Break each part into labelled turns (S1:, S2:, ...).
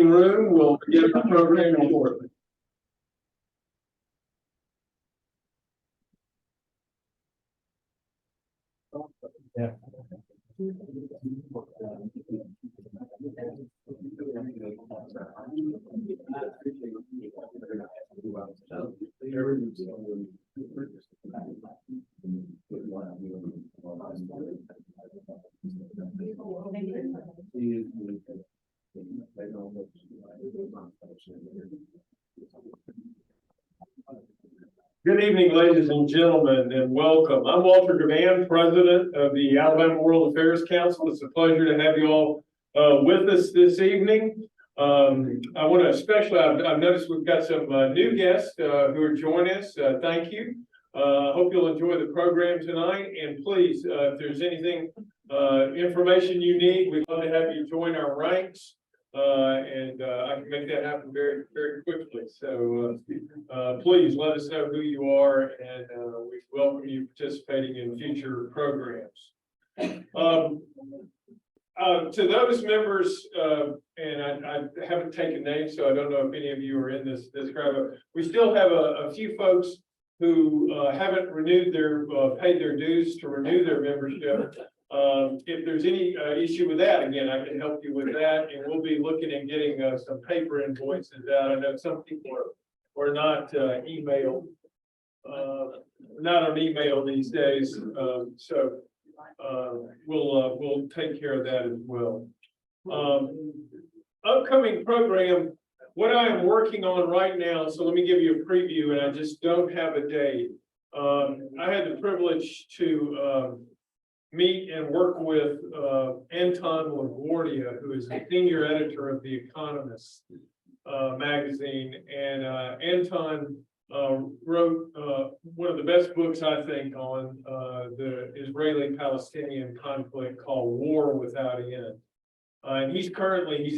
S1: Room will begin the program shortly. Yeah. Good evening, ladies and gentlemen, and welcome. I'm Walter Devan, President of the Alabama World Affairs Council. It's a pleasure to have you all with us this evening. I want to especially, I've noticed we've got some new guests who are joining us. Thank you. Hope you'll enjoy the program tonight. And please, if there's anything, information you need, we'd love to have you join our ranks. I can make that happen very, very quickly. So please let us know who you are, and we welcome you participating in future programs. To those members, and I haven't taken names, so I don't know if any of you are in this crowd. We still have a few folks who haven't renewed their paid their dues to renew their membership. If there's any issue with that, again, I can help you with that, and we'll be looking at getting some paper invoices out. I know some people are not not on email these days, so we'll take care of that as well. Upcoming program, what I am working on right now. So let me give you a preview, and I just don't have a date. I had the privilege to meet and work with Anton LaGuardia, who is the senior editor of The Economist magazine. And Anton wrote one of the best books, I think, on the Israeli-Palestinian conflict called War Without End. And he's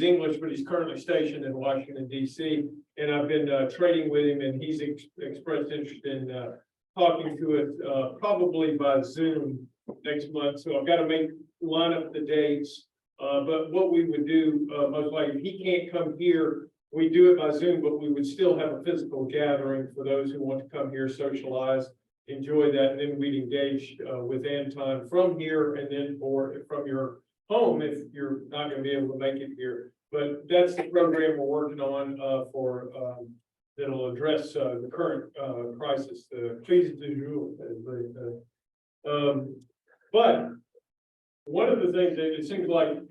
S1: English, but he's currently stationed in Washington, D.C. And I've been trading with him, and he's expressed interest in talking to us probably by Zoom next month. So I've got to line up the dates. But what we would do, most likely, if he can't come here, we do it by Zoom, but we would still have a physical gathering for those who want to come here, socialize, enjoy that, and then we'd engage with Anton from here, and then from your home if you're not going to be able to make it here. But that's the program we're working on that'll address the current crisis, the crise du jour, as they say. But one of the things that it seems like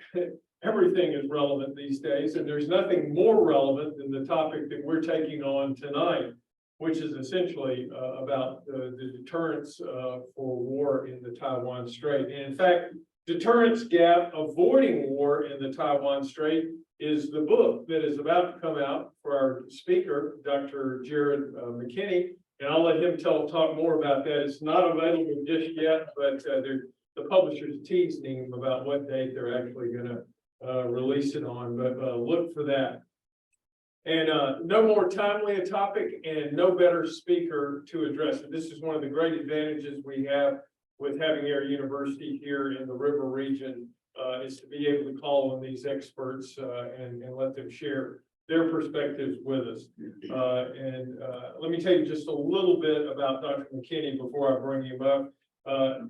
S1: everything is relevant these days, and there's nothing more relevant than the topic that we're taking on tonight, which is essentially about the deterrence for war in the Taiwan Strait. And in fact, Deterrence Gap, Avoiding War in the Taiwan Strait is the book that is about to come out for our speaker, Dr. Jared McKinney. And I'll let him talk more about that. It's not available just yet, but the publisher's teasing him about what date they're actually going to release it on. But look for that. And no more timely a topic, and no better speaker to address it. This is one of the great advantages we have with having our university here in the river region, is to be able to call on these experts and let them share their perspectives with us. Let me tell you just a little bit about Dr. McKinney before I bring him up.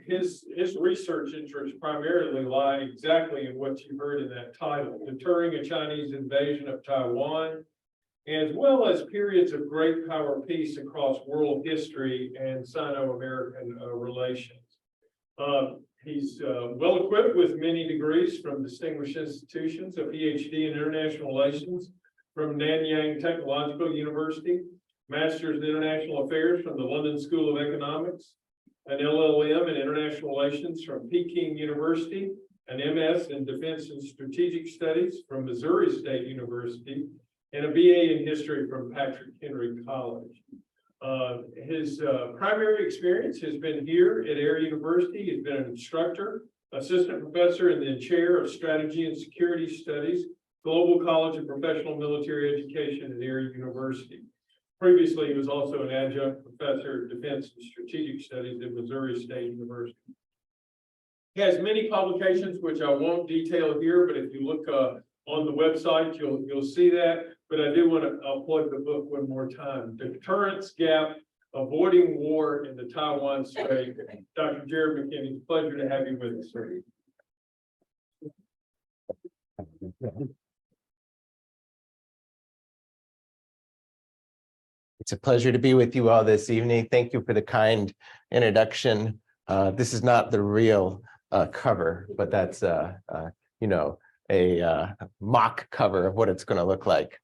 S1: His research interests primarily lie exactly in what you heard in that title, Deterring a Chinese Invasion of Taiwan, as well as periods of great power peace across world history and Sino-American relations. He's well equipped with many degrees from distinguished institutions, a PhD in international relations from Nanyang Technological University, Master's in International Affairs from the London School of Economics, an LLM in International Relations from Peking University, an MS in Defense and Strategic Studies from Missouri State University, and a BA in History from Patrick Henry College. His primary experience has been here at Air University. He's been an instructor, assistant professor, and then chair of Strategy and Security Studies, Global College of Professional Military Education at Air University. Previously, he was also an adjunct professor of Defense and Strategic Studies at Missouri State University. He has many publications, which I won't detail here, but if you look on the website. You'll see that. But I do want to, I'll plug the book one more time. Deterrence Gap, Avoiding War in the Taiwan Strait. Dr. Jared McKinney, pleasure to have you with us, sir.
S2: It's a pleasure to be with you all this evening. Thank you for the kind introduction. This is not the real cover, but that's you know, a mock cover of what it's going to look like.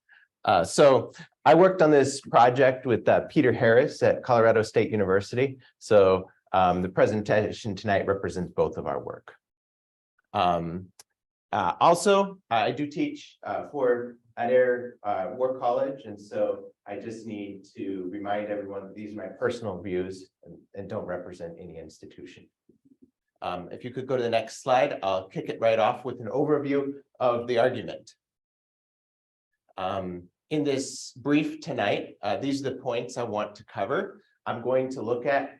S2: So I worked on this project with Peter Harris at Colorado State University. So the presentation tonight represents both of our work. Also, I do teach at Air War College, and so I just need to remind everyone that these are my personal views and don't represent any institution. If you could go to the next slide, I'll kick it right off with an overview of the argument. In this brief tonight, these are the points I want to cover. I'm going to look at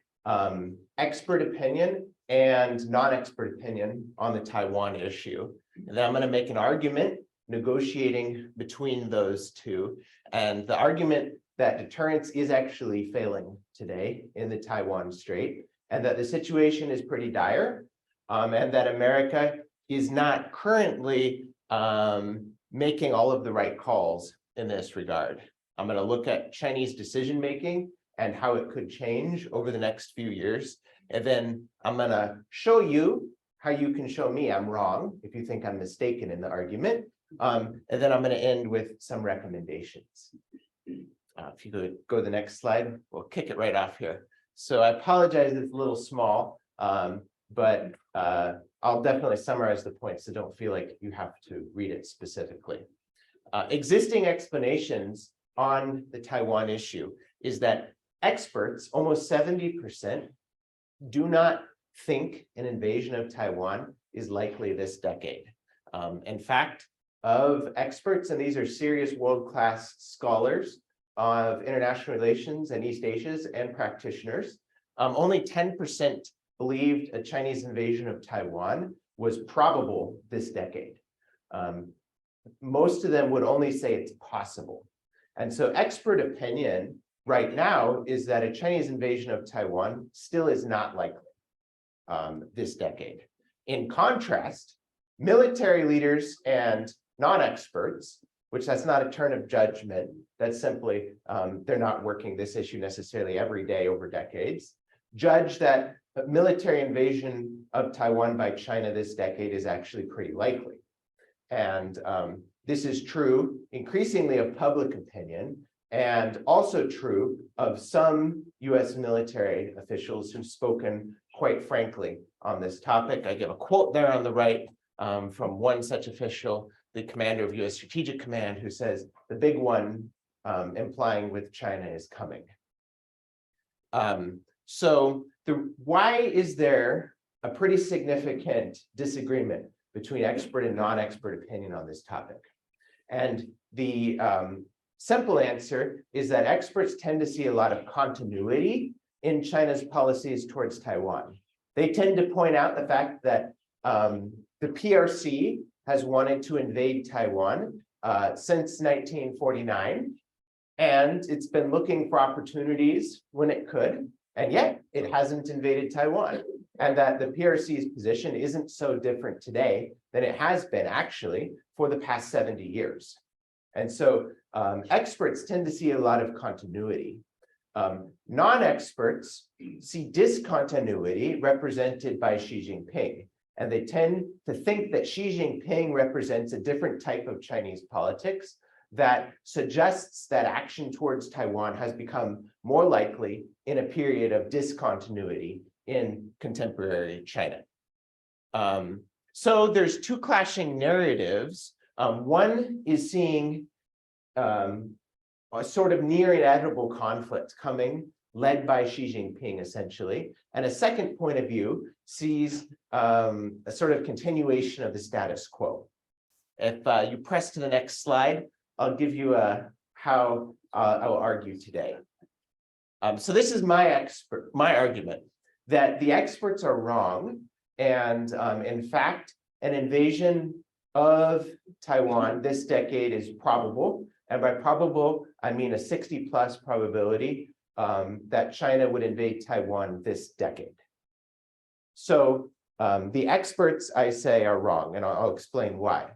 S2: expert opinion and non-expert opinion on the Taiwan issue. And then I'm going to make an argument negotiating between those two. And the argument that deterrence is actually failing today in the Taiwan Strait, and that the situation is pretty dire, and that America is not currently making all of the right calls in this regard. I'm going to look at Chinese decision-making and how it could change over the next few years. And then I'm going to show you how you can show me I'm wrong if you think I'm mistaken in the argument. And then I'm going to end with some recommendations. If you could go to the next slide, we'll kick it right off here. So I apologize, it's a little small, but I'll definitely summarize the points, so don't feel like you have to read it specifically. Existing explanations on the Taiwan issue is that experts, almost 70%, do not think an invasion of Taiwan is likely this decade. In fact, of experts, and these are serious world-class scholars of international relations and East Asians and practitioners, only 10% believed a Chinese invasion of Taiwan was probable this decade. Most of them would only say it's possible. And so expert opinion right now is that a Chinese invasion of Taiwan still is not likely this decade. In contrast, military leaders and non-experts, which that's not a turn of judgment, that's simply they're not working this issue necessarily every day over decades, judge that a military invasion of Taiwan by China this decade is actually pretty likely. And this is true increasingly of public opinion, and also true of some US military officials who've spoken quite frankly on this topic. I give a quote there on the right from one such official, the commander of US Strategic Command, who says, the big one, implying with China, is coming. So why is there a pretty significant disagreement between expert and non-expert opinion on this topic? And the simple answer is that experts tend to see a lot of continuity in China's policies towards Taiwan. They tend to point out the fact that the PRC has wanted to invade Taiwan since 1949, and it's been looking for opportunities when it could, and yet it hasn't invaded Taiwan, and that the PRC's position isn't so different today than it has been actually for the past 70 years. And so experts tend to see a lot of continuity. Non-experts see discontinuity represented by Xi Jinping, and they tend to think that Xi Jinping represents a different type of Chinese politics that suggests that action towards Taiwan has become more likely in a period of discontinuity in contemporary China. So there's two clashing narratives. One is seeing a sort of near inevitable conflict coming, led by Xi Jinping, essentially. And a second point of view sees a sort of continuation of the status quo. If you press to the next slide, I'll give you how I will argue today. So this is my argument, that the experts are wrong, and in fact, an invasion of Taiwan this decade is probable. And by probable, I mean a 60+ probability that China would invade Taiwan this decade. So the experts, I say, are wrong, and I'll explain why.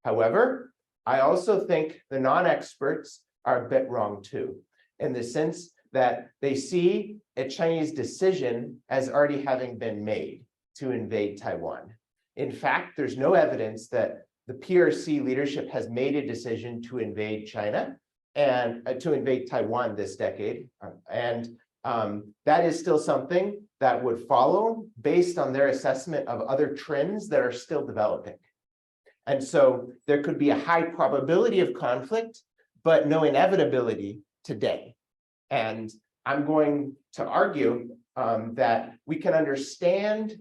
S2: However, I also think the non-experts are a bit wrong too, in the sense that they see a Chinese decision as already having been made to invade Taiwan. In fact, there's no evidence that the PRC leadership has made a decision to invade China and to invade Taiwan this decade. That is still something that would follow based on their assessment of other trends that are still developing. And so there could be a high probability of conflict, but no inevitability today. And I'm going to argue that we can understand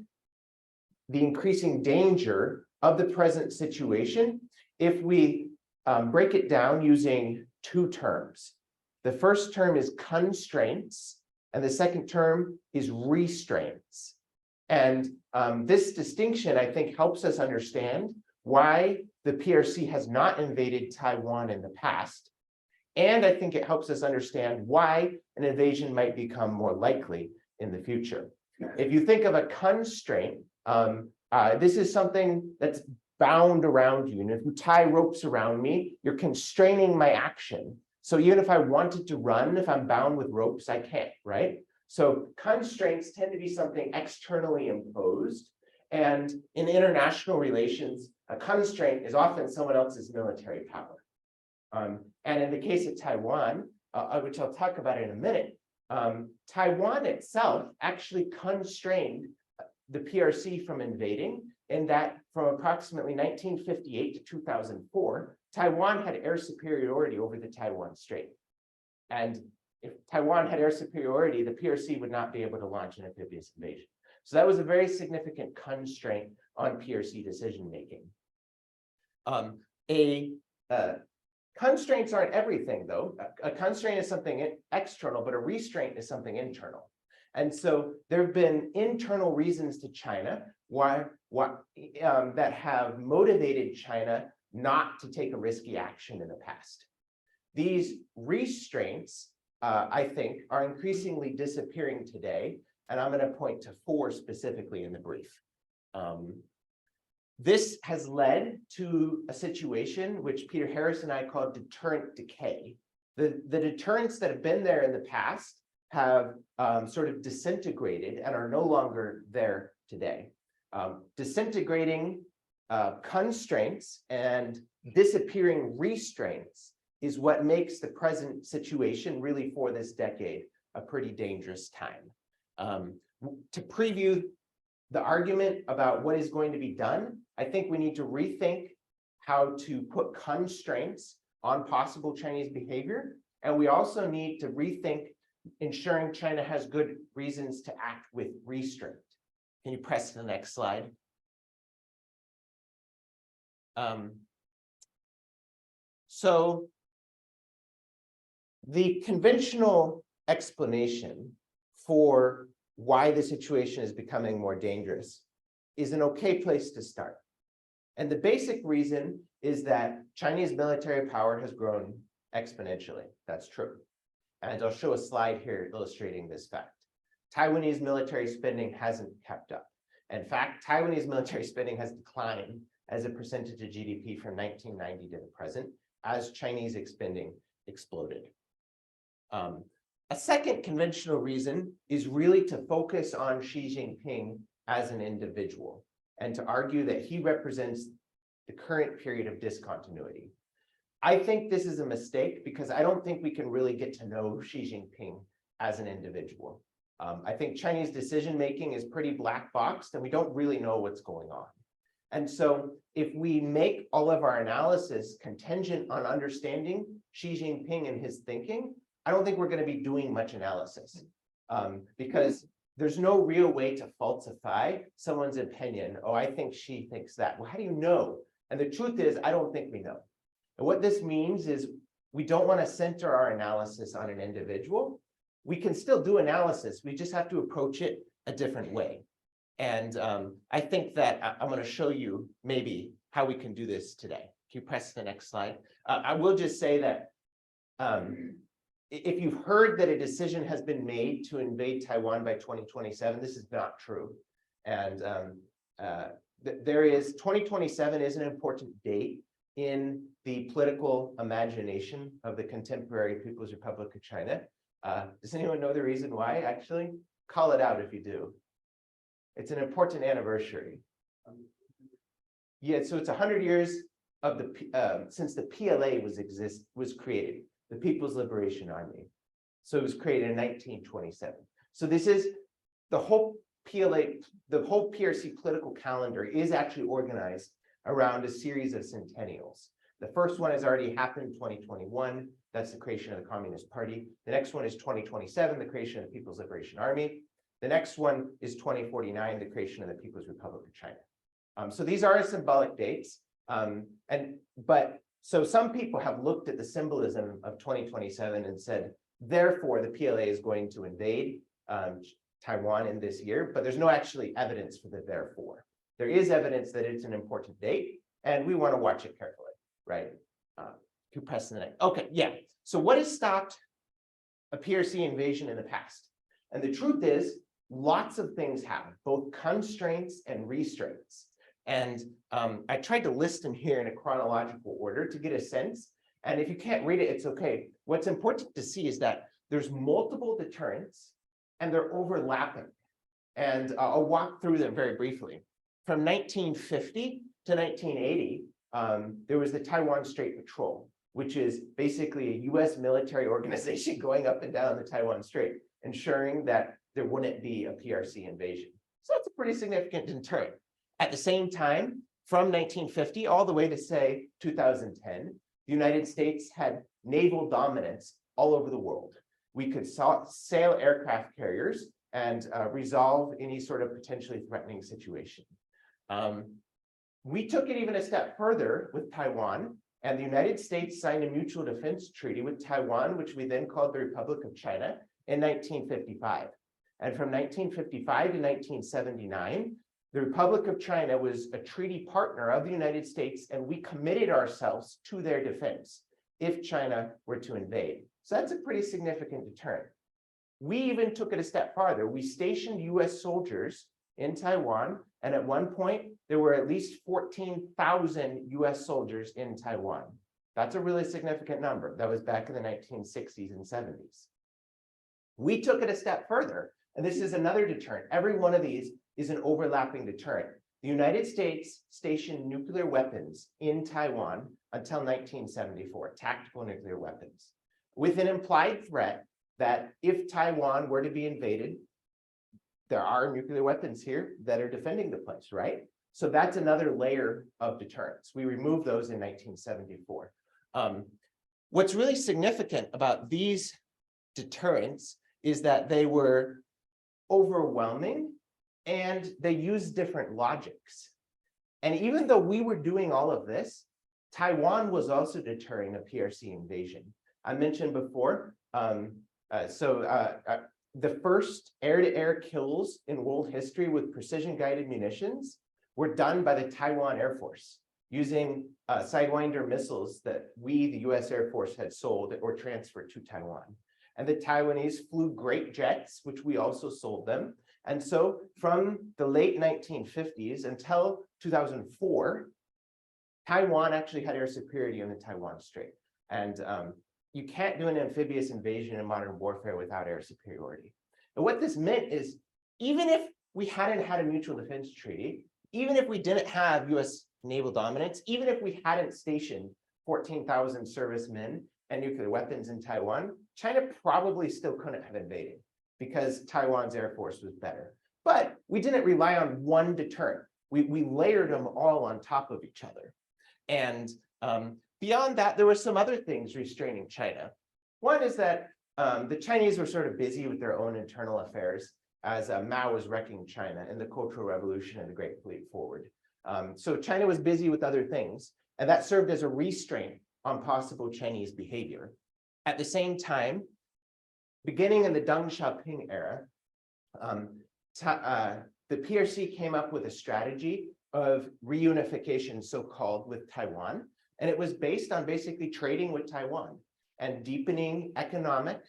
S2: the increasing danger of the present situation if we break it down using two terms. The first term is constraints, and the second term is restraints. And this distinction, I think, helps us understand why the PRC has not invaded Taiwan in the past. And I think it helps us understand why an invasion might become more likely in the future. If you think of a constraint, this is something that's bound around you. And if you tie ropes around me, you're constraining my action. So even if I wanted to run, if I'm bound with ropes, I can't, right? So constraints tend to be something externally imposed. And in international relations, a constraint is often someone else's military power. And in the case of Taiwan, which I'll talk about in a minute, Taiwan itself actually constrained the PRC from invading, in that from approximately 1958 to 2004, Taiwan had air superiority over the Taiwan Strait. And if Taiwan had air superiority, the PRC would not be able to launch an amphibious invasion. So that was a very significant constraint on PRC decision-making. Constraints aren't everything, though. A constraint is something external, but a restraint is something internal. And so there have been internal reasons to China that have motivated China not to take a risky action in the past. These restraints, I think, are increasingly disappearing today, and I'm going to point to 4 specifically in the brief. This has led to a situation which Peter Harris and I call deterrent decay. The deterrents that have been there in the past have sort of disintegrated and are no longer there today. Disintegrating constraints and disappearing restraints is what makes the present situation, really for this decade, a pretty dangerous time. To preview the argument about what is going to be done, I think we need to rethink how to put constraints on possible Chinese behavior. And we also need to rethink ensuring China has good reasons to act with restraint. Can you press the next slide? So the conventional explanation for why the situation is becoming more dangerous is an okay place to start. And the basic reason is that Chinese military power has grown exponentially. That's true. And I'll show a slide here illustrating this fact. Taiwanese military spending hasn't kept up. In fact, Taiwanese military spending has declined as a percentage of GDP from 1990 to the present, as Chinese spending exploded. A second conventional reason is really to focus on Xi Jinping as an individual and to argue that he represents the current period of discontinuity. I think this is a mistake because I don't think we can really get to know Xi Jinping as an individual. I think Chinese decision-making is pretty black boxed and we don't really know what's going on. And so if we make all of our analysis contingent on understanding Xi Jinping and his thinking, I don't think we're going to be doing much analysis because there's no real way to falsify someone's opinion. Oh, I think Xi thinks that. Well, how do you know? And the truth is, I don't think we know. And what this means is we don't want to center our analysis on an individual. We can still do analysis. We just have to approach it a different way. And I think that I'm going to show you maybe how we can do this today. Can you press the next slide? I will just say that if you've heard that a decision has been made to invade Taiwan by 2027, this is not true. And there is 2027 is an important date in the political imagination of the contemporary People's Republic of China. Does anyone know the reason why? Actually, call it out if you do. It's an important anniversary. Yeah, so it's 100 years of the since the PLA was created, the People's Liberation Army. So it was created in 1927. So this is the whole PLA, the whole PRC political calendar is actually organized around a series of centennials. The first one has already happened in 2021. That's the creation of the Communist Party. The next one is 2027, the creation of the People's Liberation Army. The next one is 2049, the creation of the People's Republic of China. So these are symbolic dates. So some people have looked at the symbolism of 2027 and said, therefore, the PLA is going to invade Taiwan in this year, but there's no actually evidence for the therefore. There is evidence that it's an important date, and we want to watch it carefully, right? To press the next. Okay, yeah. So what has stopped a PRC invasion in the past? And the truth is, lots of things have, both constraints and restraints. And I tried to list them here in a chronological order to get a sense. And if you can't read it, it's okay. What's important to see is that there's multiple deterrents and they're overlapping. And I'll walk through them very briefly. From 1950 to 1980, there was the Taiwan Strait Patrol, which is basically a US military organization going up and down the Taiwan Strait, ensuring that there wouldn't be a PRC invasion. So that's a pretty significant deterrent. At the same time, from 1950 all the way to, say, 2010, the United States had naval dominance all over the world. We could sail aircraft carriers and resolve any sort of potentially threatening situation. We took it even a step further with Taiwan, and the United States signed a mutual defense treaty with Taiwan, which we then called the Republic of China, in 1955. And from 1955 to 1979, the Republic of China was a treaty partner of the United States, and we committed ourselves to their defense if China were to invade. So that's a pretty significant deterrent. We even took it a step farther. We stationed US soldiers in Taiwan, and at one point, there were at least 14,000 US soldiers in Taiwan. That's a really significant number. That was back in the 1960s and 70s. We took it a step further, and this is another deterrent. Every one of these is an overlapping deterrent. The United States stationed nuclear weapons in Taiwan until 1974, tactical nuclear weapons, with an implied threat that if Taiwan were to be invaded, there are nuclear weapons here that are defending the place, right? So that's another layer of deterrence. We removed those in 1974. What's really significant about these deterrents is that they were overwhelming and they used different logics. And even though we were doing all of this, Taiwan was also deterring a PRC invasion. I mentioned before, the first air-to-air kills in world history with precision-guided munitions were done by the Taiwan Air Force using Sidewinder missiles that we, the US Air Force, had sold or transferred to Taiwan. And the Taiwanese flew great jets, which we also sold them. And so from the late 1950s until 2004, Taiwan actually had air superiority on the Taiwan Strait. And you can't do an amphibious invasion in modern warfare without air superiority. And what this meant is, even if we hadn't had a mutual defense treaty, even if we didn't have US naval dominance, even if we hadn't stationed 14,000 servicemen and nuclear weapons in Taiwan, China probably still couldn't have invaded because Taiwan's Air Force was better. But we didn't rely on one deterrent. We layered them all on top of each other. And beyond that, there were some other things restraining China. One is that the Chinese were sort of busy with their own internal affairs as Mao was wrecking China in the Cultural Revolution and the Great Leap Forward. So China was busy with other things, and that served as a restraint on possible Chinese behavior. At the same time, beginning in the Deng Xiaoping era, the PRC came up with a strategy of reunification, so-called, with Taiwan. And it was based on basically trading with Taiwan and deepening economic,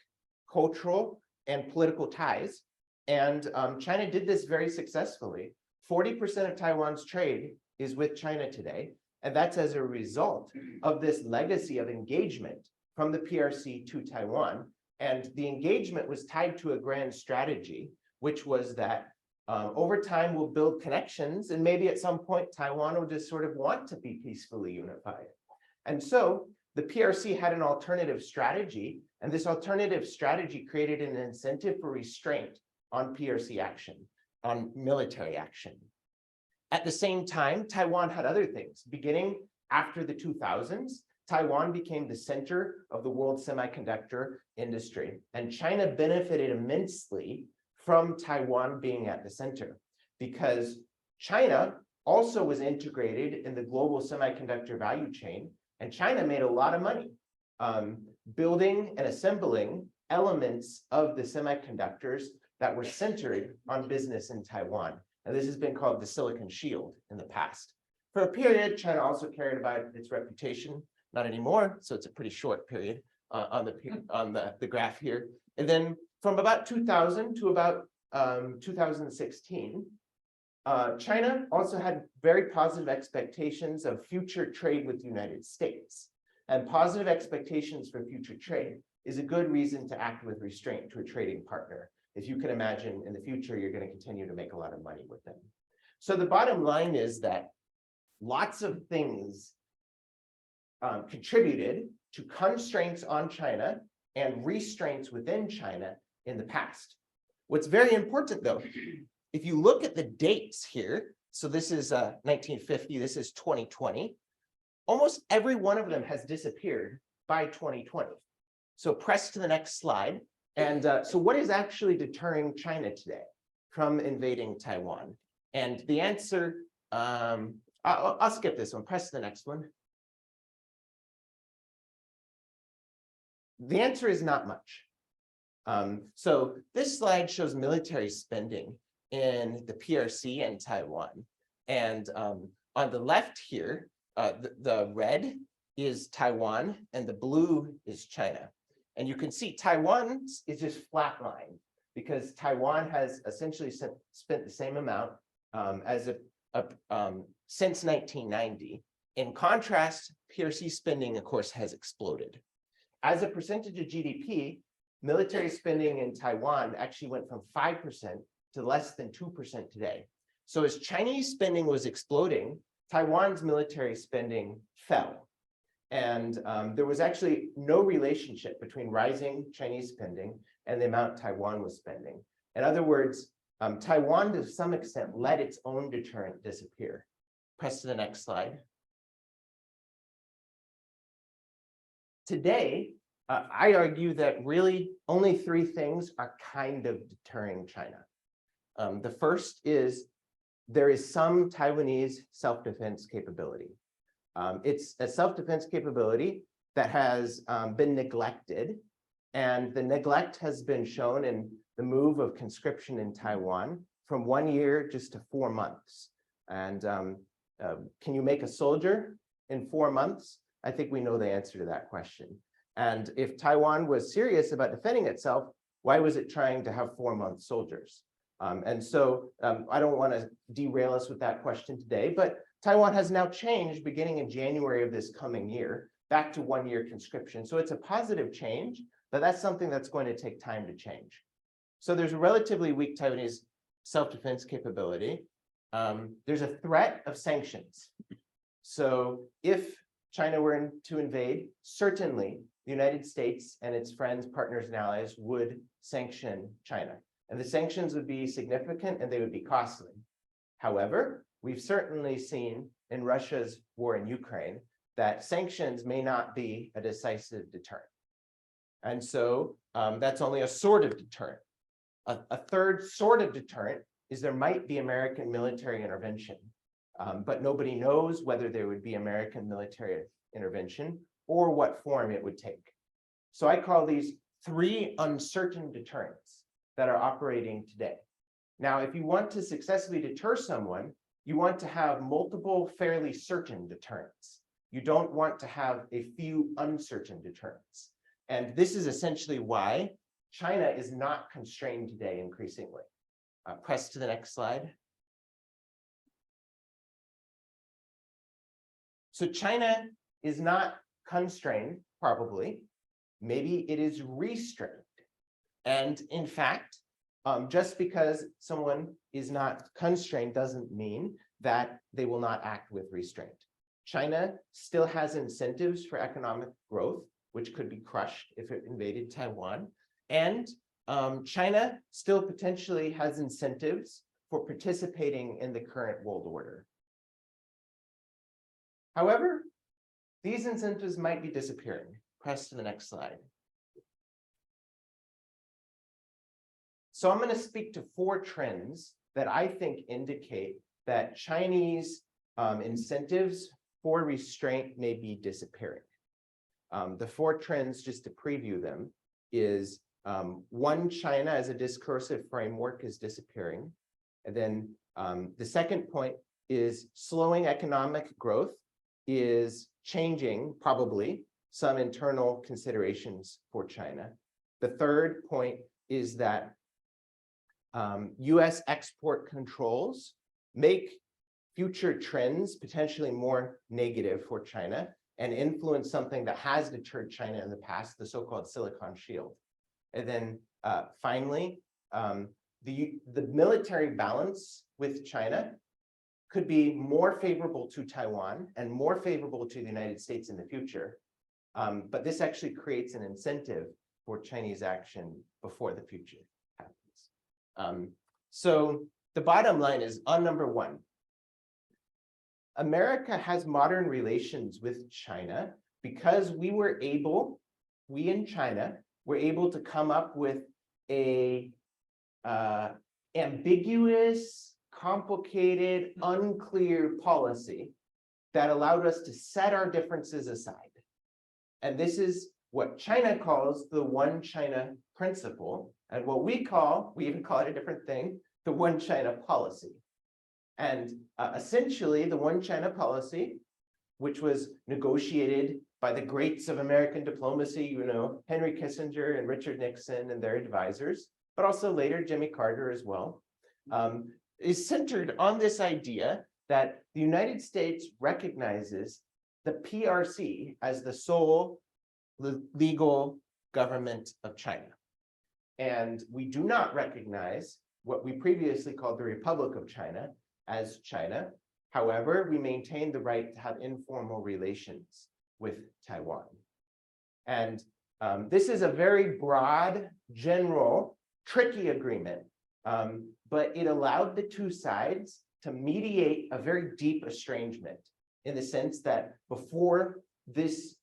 S2: cultural, and political ties. And China did this very successfully. 40% of Taiwan's trade is with China today. And that's as a result of this legacy of engagement from the PRC to Taiwan. And the engagement was tied to a grand strategy, which was that over time we'll build connections, and maybe at some point Taiwan will just sort of want to be peacefully unified. And so the PRC had an alternative strategy, and this alternative strategy created an incentive for restraint on PRC action, on military action. At the same time, Taiwan had other things. Beginning after the 2000s, Taiwan became the center of the world semiconductor industry, and China benefited immensely from Taiwan being at the center, because China also was integrated in the global semiconductor value chain, and China made a lot of money building and assembling elements of the semiconductors that were centered on business in Taiwan. And this has been called the Silicon Shield in the past. For a period, China also cared about its reputation, not anymore, so it's a pretty short period on the graph here. And then from about 2000 to about 2016, China also had very positive expectations of future trade with the United States. And positive expectations for future trade is a good reason to act with restraint to a trading partner. If you can imagine in the future, you're going to continue to make a lot of money with them. So the bottom line is that lots of things contributed to constraints on China and restraints within China in the past. What's very important, though, if you look at the dates here, so this is 1950, this is 2020, almost every one of them has disappeared by 2020. So press to the next slide. And so what is actually deterring China today from invading Taiwan? And the answer, I'll skip this one, press to the next one. The answer is not much. So this slide shows military spending in the PRC and Taiwan. And on the left here, the red is Taiwan and the blue is China. And you can see Taiwan is just flatlined because Taiwan has essentially spent the same amount since 1990. In contrast, PRC spending, of course, has exploded. As a percentage of GDP, military spending in Taiwan actually went from 5% to less than 2% today. So as Chinese spending was exploding, Taiwan's military spending fell. And there was actually no relationship between rising Chinese spending and the amount Taiwan was spending. In other words, Taiwan to some extent let its own deterrent disappear. Press to the next slide. Today, I argue that really only three things are kind of deterring China. The first is there is some Taiwanese self-defense capability. It's a self-defense capability that has been neglected, and the neglect has been shown in the move of conscription in Taiwan from 1 year just to 4 months. And can you make a soldier in 4 months? I think we know the answer to that question. And if Taiwan was serious about defending itself, why was it trying to have 4-month soldiers? And so I don't want to derail us with that question today, but Taiwan has now changed beginning in January of this coming year back to 1 year conscription. So it's a positive change, but that's something that's going to take time to change. So there's a relatively weak Taiwanese self-defense capability. There's a threat of sanctions. So if China were to invade, certainly the United States and its friends, partners, and allies would sanction China. And the sanctions would be significant and they would be costly. However, we've certainly seen in Russia's war in Ukraine that sanctions may not be a decisive deterrent. And so that's only a sort of deterrent. A third sort of deterrent is there might be American military intervention, but nobody knows whether there would be American military intervention or what form it would take. So I call these three uncertain deterrents that are operating today. Now, if you want to successfully deter someone, you want to have multiple fairly certain deterrents. You don't want to have a few uncertain deterrents. And this is essentially why China is not constrained today increasingly. Press to the next slide. So China is not constrained, probably. Maybe it is restrained. And in fact, just because someone is not constrained doesn't mean that they will not act with restraint. China still has incentives for economic growth, which could be crushed if it invaded Taiwan. And China still potentially has incentives for participating in the current world order. However, these incentives might be disappearing. Press to the next slide. So I'm going to speak to 4 trends that I think indicate that Chinese incentives for restraint may be disappearing. The 4 trends, just to preview them, is one, China as a discursive framework is disappearing. And then the second point is slowing economic growth is changing, probably, some internal considerations for China. The third point is that US export controls make future trends potentially more negative for China and influence something that has deterred China in the past, the so-called Silicon Shield. And then finally, the military balance with China could be more favorable to Taiwan and more favorable to the United States in the future. But this actually creates an incentive for Chinese action before the future happens. So the bottom line is on number 1, America has modern relations with China because we in China were able to come up with a ambiguous, complicated, unclear policy that allowed us to set our differences aside. And this is what China calls the One China principle, and what we even call it a different thing, the One China policy. And essentially, the One China policy, which was negotiated by the greats of American diplomacy, Henry Kissinger and Richard Nixon and their advisors, but also later Jimmy Carter as well, is centered on this idea that the United States recognizes the PRC as the sole legal government of China. And we do not recognize what we previously called the Republic of China as China. However, we maintain the right to have informal relations with Taiwan. And this is a very broad, general, tricky agreement, but it allowed the 2 sides to mediate a very deep estrangement in the sense that before this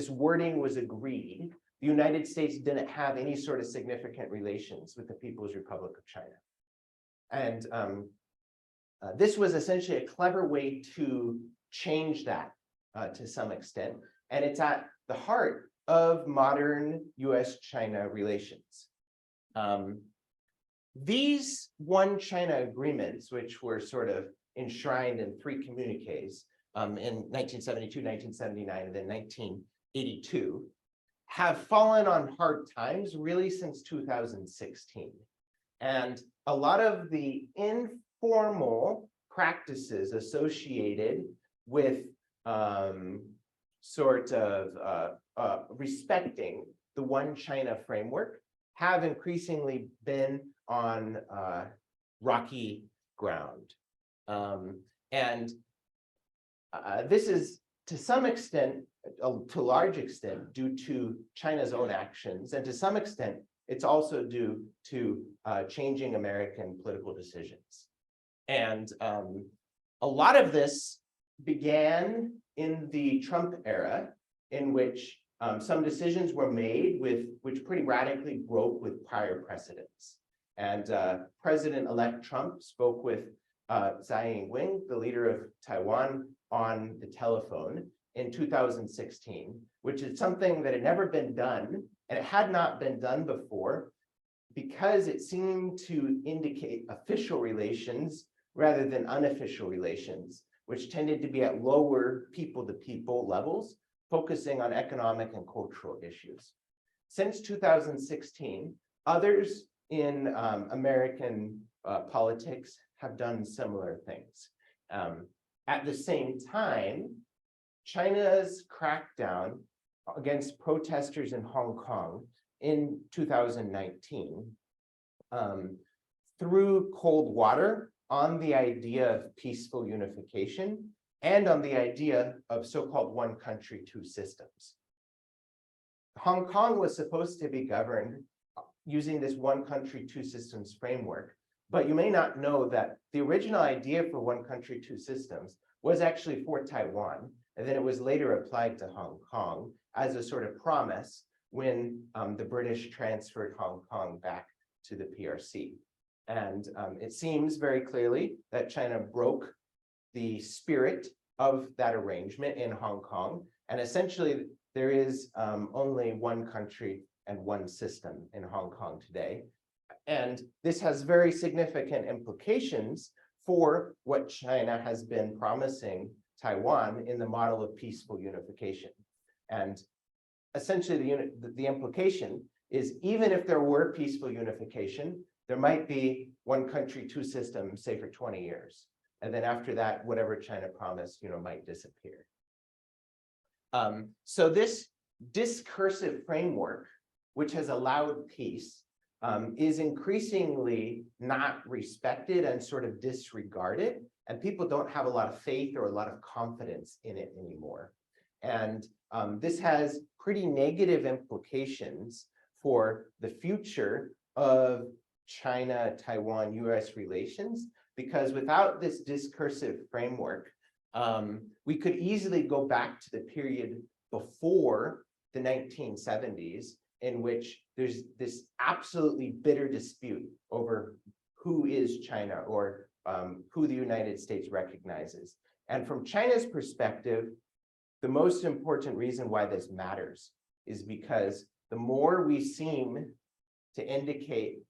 S2: wording was agreed, the United States didn't have any sort of significant relations with the People's Republic of China. And this was essentially a clever way to change that to some extent. And it's at the heart of modern US-China relations. These One China agreements, which were sort of enshrined in 3 communiques in 1972, 1979, and then 1982, have fallen on hard times really since 2016. And a lot of the informal practices associated with respecting the One China framework have increasingly been on rocky ground. This is to some extent, to a large extent, due to China's own actions, and to some extent, it's also due to changing American political decisions. And a lot of this began in the Trump era, in which some decisions were made which pretty radically broke with prior precedents. And President-elect Trump spoke with Tsai Ing-wen, the leader of Taiwan, on the telephone in 2016, which is something that had never been done, and it had not been done before, because it seemed to indicate official relations rather than unofficial relations, which tended to be at lower people-to-people levels, focusing on economic and cultural issues. Since 2016, others in American politics have done similar things. At the same time, China's crackdown against protesters in Hong Kong in 2019 threw cold water on the idea of peaceful unification and on the idea of so-called one country, two systems. Hong Kong was supposed to be governed using this one country, two systems framework, but you may not know that the original idea for one country, two systems was actually for Taiwan, and then it was later applied to Hong Kong as a sort of promise when the British transferred Hong Kong back to the PRC. And it seems very clearly that China broke the spirit of that arrangement in Hong Kong. And essentially, there is only one country and one system in Hong Kong today. And this has very significant implications for what China has been promising Taiwan in the model of peaceful unification. And essentially, the implication is even if there were peaceful unification, there might be one country, two systems, say for 20 years. And then after that, whatever China promised, might disappear. So this discursive framework, which has allowed peace, is increasingly not respected and sort of disregarded, and people don't have a lot of faith or a lot of confidence in it anymore. And this has pretty negative implications for the future of China-Taiwan-US relations, because without this discursive framework, we could easily go back to the period before the 1970s, in which there's this absolutely bitter dispute over who is China or who the United States recognizes. And from China's perspective, the most important reason why this matters is because the more we seem to indicate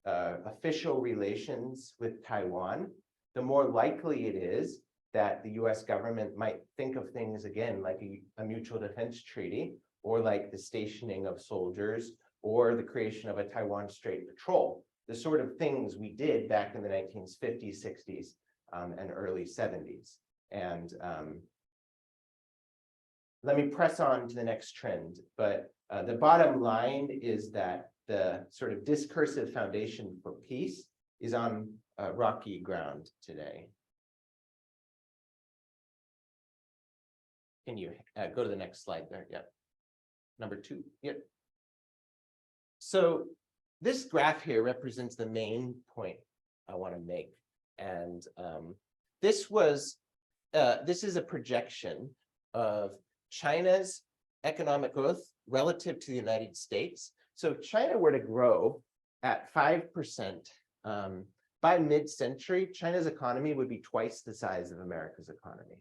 S2: official relations with Taiwan, the more likely it is that the US government might think of things again like a mutual defense treaty, or like the stationing of soldiers, or the creation of a Taiwan Strait Patrol, the sort of things we did back in the 1950s, 60s, and early 70s. And let me press on to the next trend, but the bottom line is that the sort of discursive foundation for peace is on rocky ground today. Can you go to the next slide there? Yeah. Number 2. Yep. So this graph here represents the main point I want to make. And this is a projection of China's economic growth relative to the United States. So if China were to grow at 5%, by mid-century, China's economy would be twice the size of America's economy.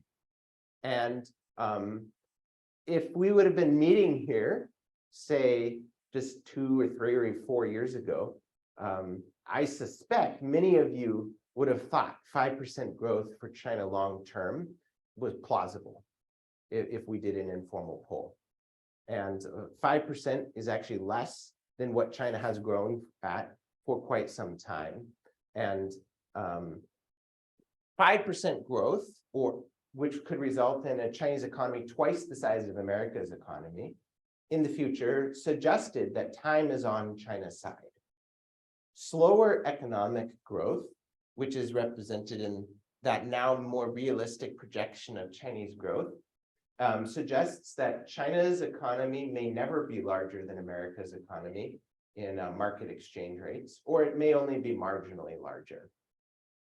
S2: And if we would have been meeting here, say, just 2 or 3 or 4 years ago, I suspect many of you would have thought 5% growth for China long-term was plausible if we did an informal poll. And 5% is actually less than what China has grown at for quite some time. And 5% growth, which could result in a Chinese economy twice the size of America's economy in the future, suggested that time is on China's side. Slower economic growth, which is represented in that now more realistic projection of Chinese growth, suggests that China's economy may never be larger than America's economy in market exchange rates, or it may only be marginally larger.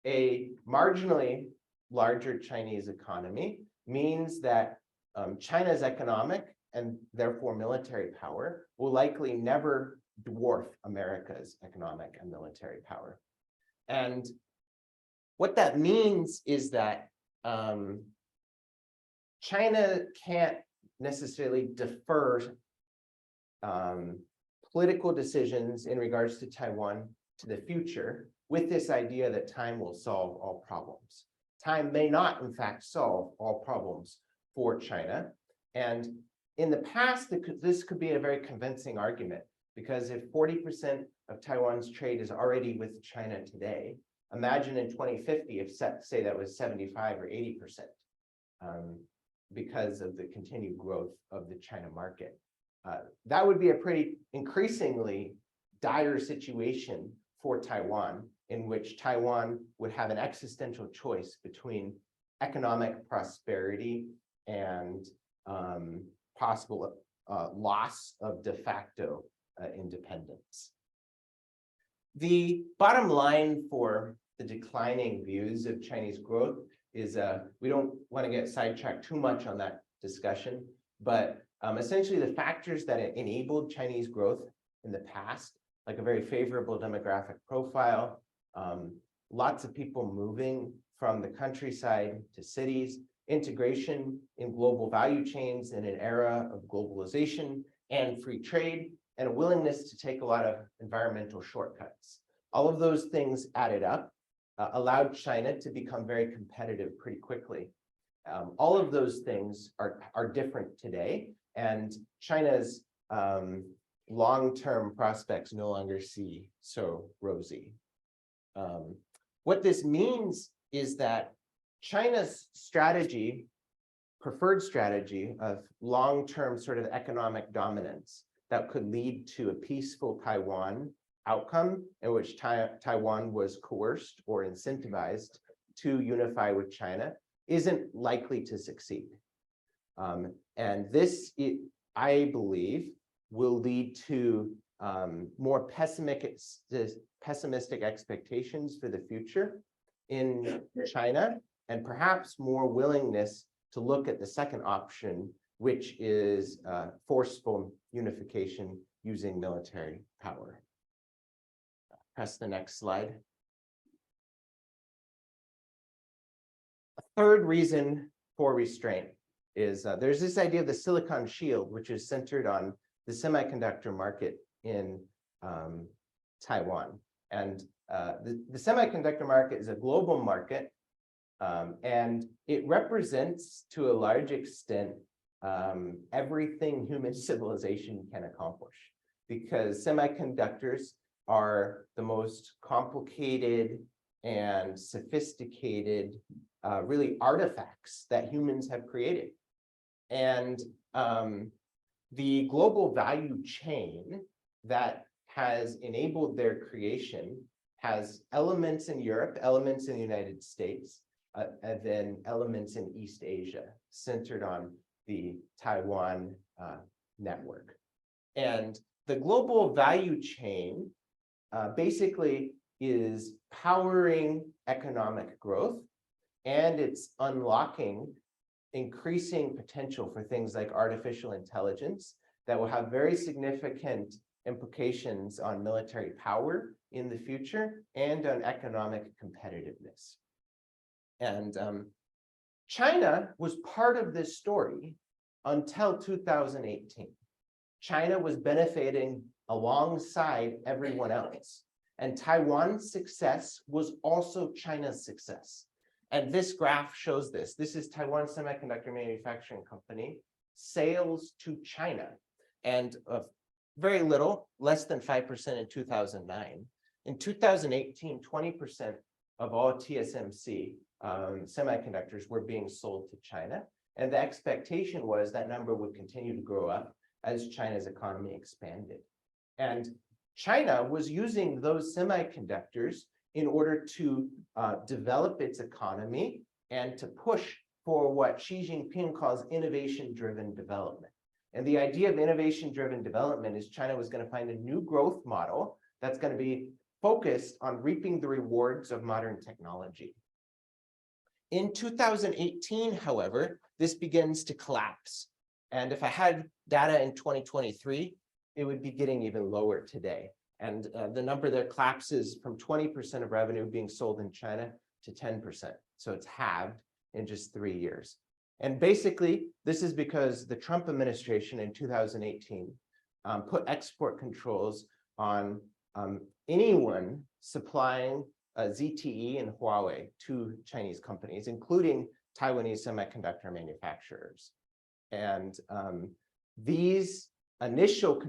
S2: A marginally larger Chinese economy means that China's economic and therefore military power will likely never dwarf America's economic and military power. And what that means is that China can't necessarily defer political decisions in regards to Taiwan to the future, with this idea that time will solve all problems. Time may not, in fact, solve all problems for China. And in the past, this could be a very convincing argument, because if 40% of Taiwan's trade is already with China today, imagine in 2050 if, say, that was 75 or 80%, because of the continued growth of the China market. That would be a pretty increasingly dire situation for Taiwan, in which Taiwan would have an existential choice between economic prosperity and possible loss of de facto independence. The bottom line for the declining views of Chinese growth is, we don't want to get sidetracked too much on that discussion, but essentially the factors that enabled Chinese growth in the past, like a very favorable demographic profile, lots of people moving from the countryside to cities, integration in global value chains in an era of globalization and free trade, and a willingness to take a lot of environmental shortcuts. All of those things added up, allowed China to become very competitive pretty quickly. All of those things are different today, and China's long-term prospects no longer see so rosy. What this means is that China's strategy, preferred strategy of long-term sort of economic dominance that could lead to a peaceful Taiwan outcome in which Taiwan was coerced or incentivized to unify with China, isn't likely to succeed. And this, I believe, will lead to more pessimistic expectations for the future in China, and perhaps more willingness to look at the second option, which is forceful unification using military power. Press the next slide. A third reason for restraint is there's this idea of the silicon shield, which is centered on the semiconductor market in Taiwan. And the semiconductor market is a global market, and it represents, to a large extent, everything human civilization can accomplish, because semiconductors are the most complicated and sophisticated, really, artifacts that humans have created. And the global value chain that has enabled their creation has elements in Europe, elements in the United States, and then elements in East Asia, centered on the Taiwan network. And the global value chain basically is powering economic growth, and it's unlocking increasing potential for things like artificial intelligence that will have very significant implications on military power in the future and on economic competitiveness. And China was part of this story until 2018. China was benefiting alongside everyone else. And Taiwan's success was also China's success. And this graph shows this. This is Taiwan Semiconductor Manufacturing Company, sales to China. And very little, less than 5% in 2009. In 2018, 20% of all TSMC semiconductors were being sold to China. And the expectation was that number would continue to grow up as China's economy expanded. And China was using those semiconductors in order to develop its economy and to push for what Xi Jinping calls innovation-driven development. And the idea of innovation-driven development is China was going to find a new growth model that's going to be focused on reaping the rewards of modern technology. In 2018, however, this begins to collapse. And if I had data in 2023, it would be getting even lower today. And the number there collapses from 20% of revenue being sold in China to 10%. So it's halved in just 3 years. And basically, this is because the Trump administration in 2018 put export controls on anyone supplying ZTE and Huawei, two Chinese companies, including Taiwanese semiconductor manufacturers. And these initial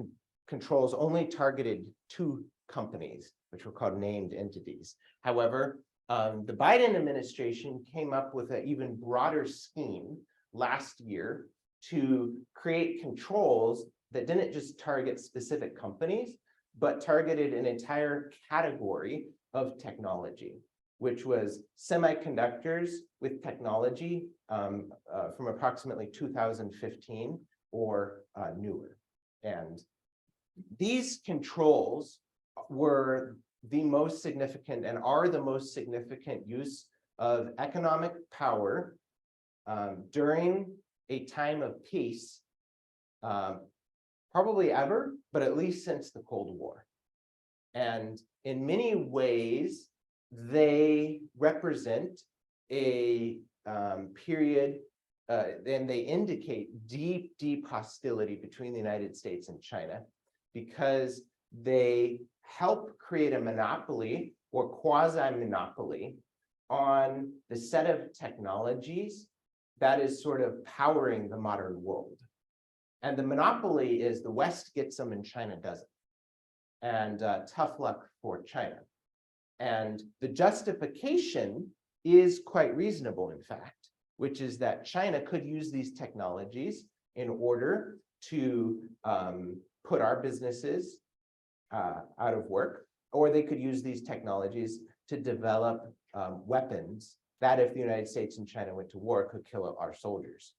S2: controls only targeted two companies, which were called named entities. However, the Biden administration came up with an even broader scheme last year to create controls that didn't just target specific companies, but targeted an entire category of technology, which was semiconductors with technology from approximately 2015 or newer. And these controls were the most significant and are the most significant use of economic power during a time of peace, probably ever, but at least since the Cold War. And in many ways, they represent a period, and they indicate deep, deep hostility between the United States and China, because they help create a monopoly or quasi-monopoly on the set of technologies that is sort of powering the modern world. And the monopoly is the West gets them and China doesn't. And tough luck for China. And the justification is quite reasonable, in fact, which is that China could use these technologies in order to put our businesses out of work, or they could use these technologies to develop weapons that, if the United States and China went to war, could kill our soldiers.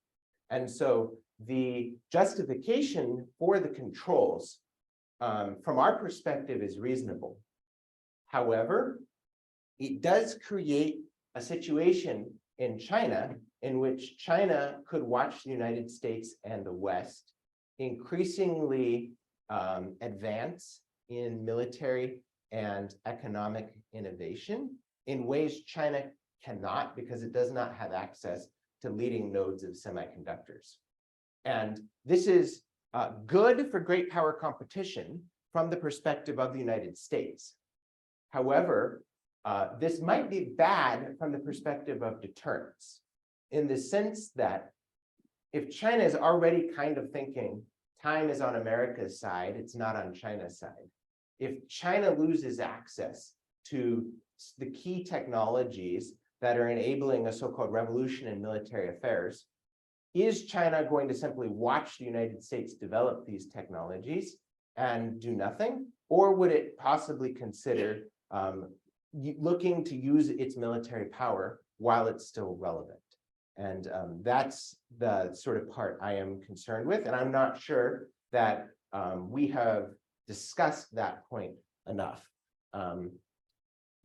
S2: And so the justification for the controls, from our perspective, is reasonable. However, it does create a situation in China in which China could watch the United States and the West increasingly advance in military and economic innovation in ways China cannot, because it does not have access to leading nodes of semiconductors. And this is good for great power competition from the perspective of the United States. However, this might be bad from the perspective of deterrence, in the sense that if China is already kind of thinking time is on America's side, it's not on China's side. If China loses access to the key technologies that are enabling a so-called revolution in military affairs, is China going to simply watch the United States develop these technologies and do nothing? Or would it possibly consider looking to use its military power while it's still relevant? And that's the sort of part I am concerned with. And I'm not sure that we have discussed that point enough.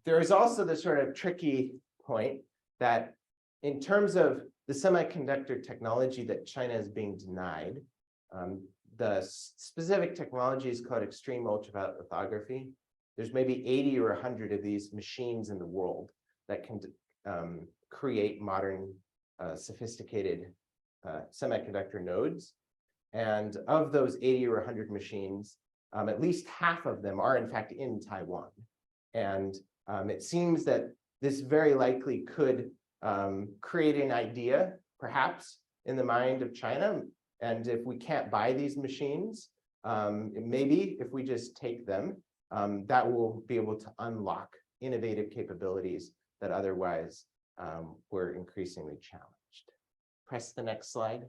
S2: There is also the sort of tricky point that in terms of the semiconductor technology that China is being denied, the specific technology is called extreme ultraviolet lithography. There's maybe 80 or 100 of these machines in the world that can create modern, sophisticated semiconductor nodes. And of those 80 or 100 machines, at least half of them are in fact in Taiwan. And it seems that this very likely could create an idea, perhaps, in the mind of China. And if we can't buy these machines, maybe if we just take them, that will be able to unlock innovative capabilities that otherwise were increasingly challenged. Press the next slide.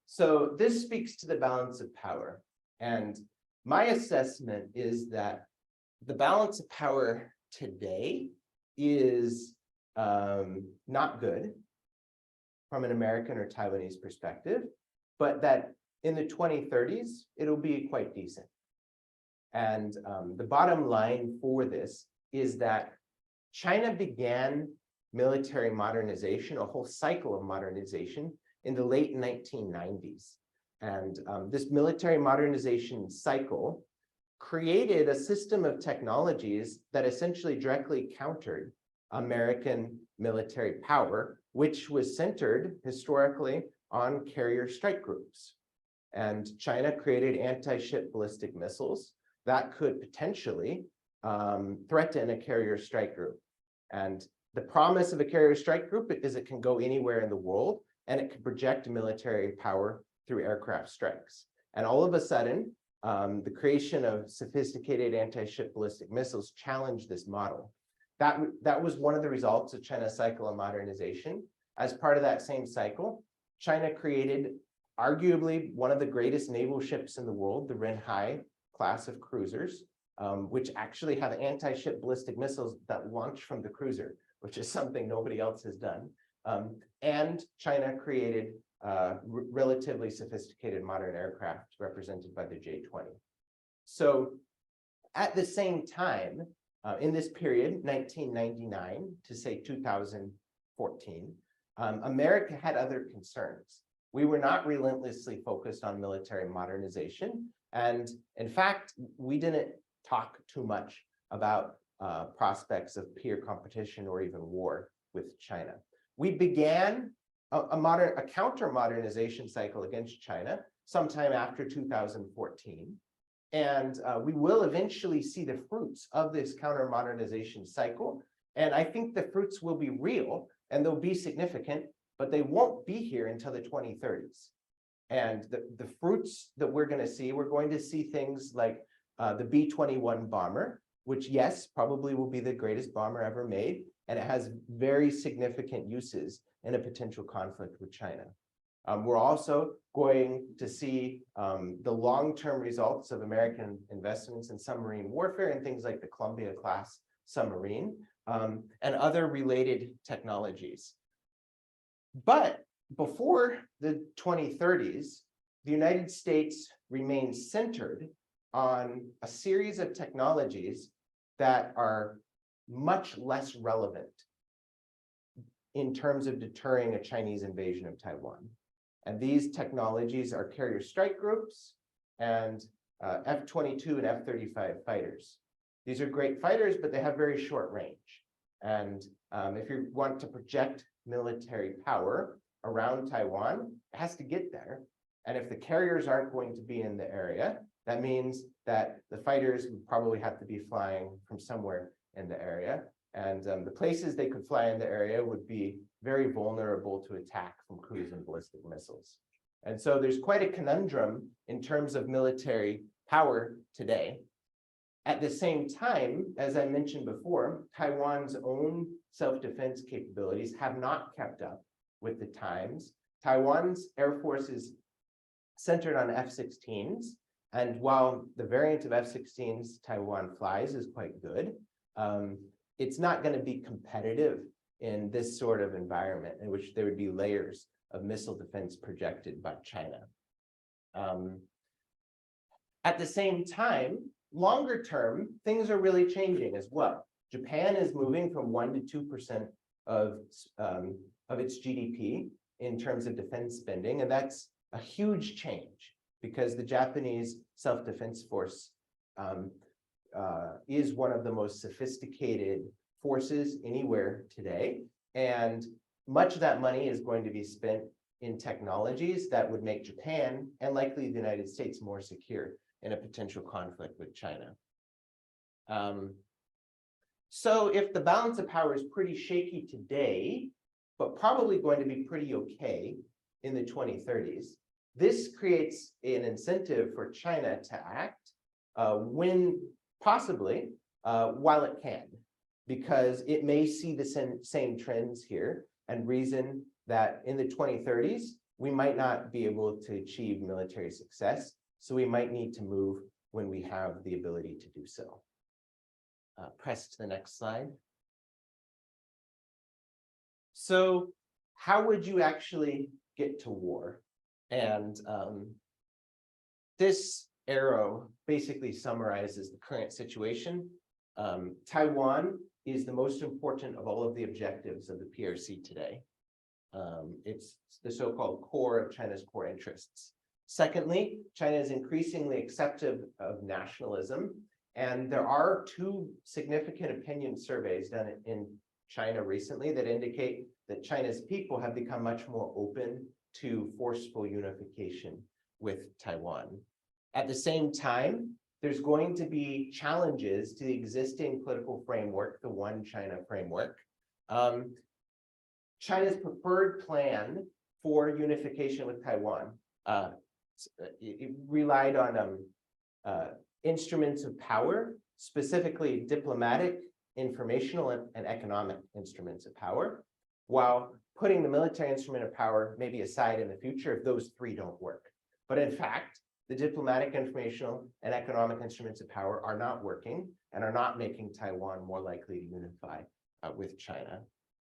S2: So this speaks to the balance of power. And my assessment is that the balance of power today is not good from an American or Taiwanese perspective, but that in the 2030s, it'll be quite decent. And the bottom line for this is that China began military modernization, a whole cycle of modernization, in the late 1990s. And this military modernization cycle created a system of technologies that essentially directly countered American military power, which was centered historically on carrier strike groups. And China created anti-ship ballistic missiles that could potentially threaten a carrier strike group. And the promise of a carrier strike group is it can go anywhere in the world, and it can project military power through aircraft strikes. And all of a sudden, the creation of sophisticated anti-ship ballistic missiles challenged this model. That was one of the results of China's cycle of modernization. As part of that same cycle, China created arguably one of the greatest naval ships in the world, the Renhai class of cruisers, which actually have anti-ship ballistic missiles that launch from the cruiser, which is something nobody else has done. And China created relatively sophisticated modern aircraft represented by the J-20. So at the same time, in this period, 1999 to say 2014, America had other concerns. We were not relentlessly focused on military modernization. And in fact, we didn't talk too much about prospects of peer competition or even war with China. We began a counter-modernization cycle against China sometime after 2014. And we will eventually see the fruits of this counter-modernization cycle. And I think the fruits will be real and they'll be significant, but they won't be here until the 2030s. And the fruits that we're going to see things like the B-21 bomber, which, yes, probably will be the greatest bomber ever made. And it has very significant uses in a potential conflict with China. We're also going to see the long-term results of American investments in submarine warfare and things like the Columbia-class submarine and other related technologies. But before the 2030s, the United States remains centered on a series of technologies that are much less relevant in terms of deterring a Chinese invasion of Taiwan. And these technologies are carrier strike groups and F-22 and F-35 fighters. These are great fighters, but they have very short range. And if you want to project military power around Taiwan, it has to get there. And if the carriers aren't going to be in the area, that means that the fighters would probably have to be flying from somewhere in the area. And the places they could fly in the area would be very vulnerable to attack from cruise and ballistic missiles. And so there's quite a conundrum in terms of military power today. At the same time, as I mentioned before, Taiwan's own self-defense capabilities have not kept up with the times. Taiwan's Air Force is centered on F-16s. And while the variant of F-16s Taiwan flies is quite good, it's not going to be competitive in this sort of environment in which there would be layers of missile defense projected by China. At the same time, longer term, things are really changing as well. Japan is moving from 1% to 2% of its GDP in terms of defense spending, and that's a huge change because the Japanese self-defense force is one of the most sophisticated forces anywhere today. And much of that money is going to be spent in technologies that would make Japan and likely the United States more secure in a potential conflict with China. So if the balance of power is pretty shaky today, but probably going to be pretty okay in the 2030s, this creates an incentive for China to act when possibly while it can, because it may see the same trends here and reason that in the 2030s, we might not be able to achieve military success. So we might need to move when we have the ability to do so. Press to the next slide. So how would you actually get to war? And this arrow basically summarizes the current situation. Taiwan is the most important of all of the objectives of the PRC today. It's the so-called core of China's core interests. Secondly, China is increasingly acceptive of nationalism, and there are two significant opinion surveys done in China recently that indicate that China's people have become much more open to forceful unification with Taiwan. At the same time, there's going to be challenges to the existing political framework, the One China framework. China's preferred plan for unification with Taiwan, it relied on instruments of power, specifically diplomatic, informational, and economic instruments of power, while putting the military instrument of power maybe aside in the future if those three don't work. But in fact, the diplomatic, informational, and economic instruments of power are not working and are not making Taiwan more likely to unify with China.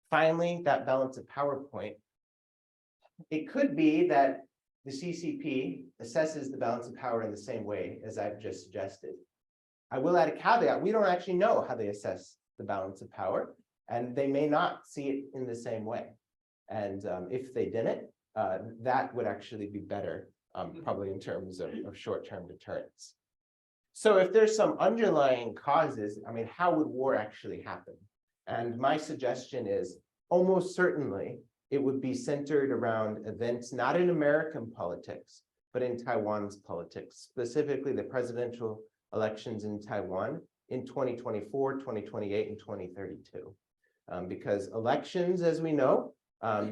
S2: Finally, that balance of power point, it could be that the CCP assesses the balance of power in the same way as I've just suggested. I will add a caveat, we don't actually know how they assess the balance of power, and they may not see it in the same way. And if they didn't, that would actually be better, probably in terms of short-term deterrence. So if there's some underlying causes, I mean, how would war actually happen? And my suggestion is almost certainly it would be centered around events not in American politics, but in Taiwan's politics, specifically the presidential elections in Taiwan in 2024, 2028, and 2032. Because elections, as we know,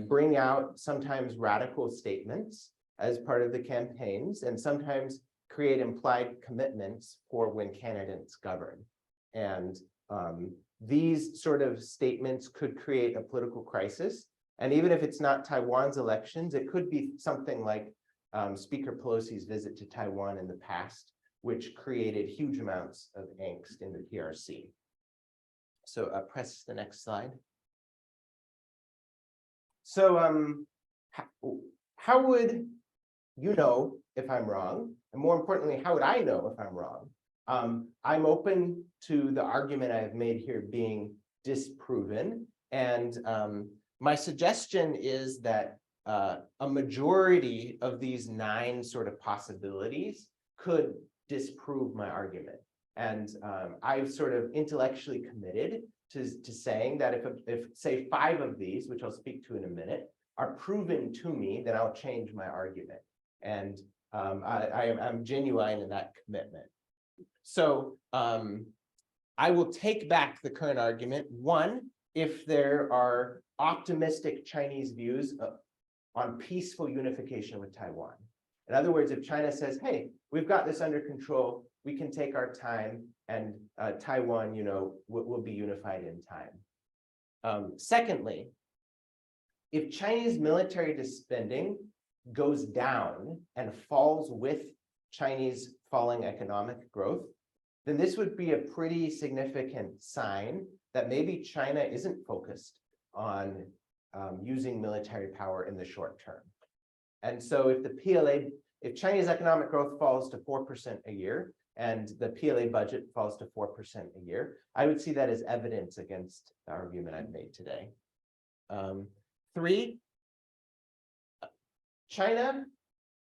S2: bring out sometimes radical statements as part of the campaigns and sometimes create implied commitments for when candidates govern. And these sort of statements could create a political crisis. And even if it's not Taiwan's elections, it could be something like Speaker Pelosi's visit to Taiwan in the past, which created huge amounts of angst in the PRC. So press the next slide. So how would you know if I'm wrong? And more importantly, how would I know if I'm wrong? I'm open to the argument I've made here being disproven. And my suggestion is that a majority of these 9 sort of possibilities could disprove my argument. And I've sort of intellectually committed to saying that if say 5 of these, which I'll speak to in a minute, are proven to me, then I'll change my argument. And I'm genuine in that commitment. So I will take back the current argument. 1, if there are optimistic Chinese views on peaceful unification with Taiwan. In other words, if China says, hey, we've got this under control, we can take our time, and Taiwan, will be unified in time. Secondly, if Chinese military spending goes down and falls with Chinese falling economic growth, then this would be a pretty significant sign that maybe China isn't focused on using military power in the short term. And so if Chinese economic growth falls to 4% a year and the PLA budget falls to 4% a year, I would see that as evidence against the argument I've made today. 3, China,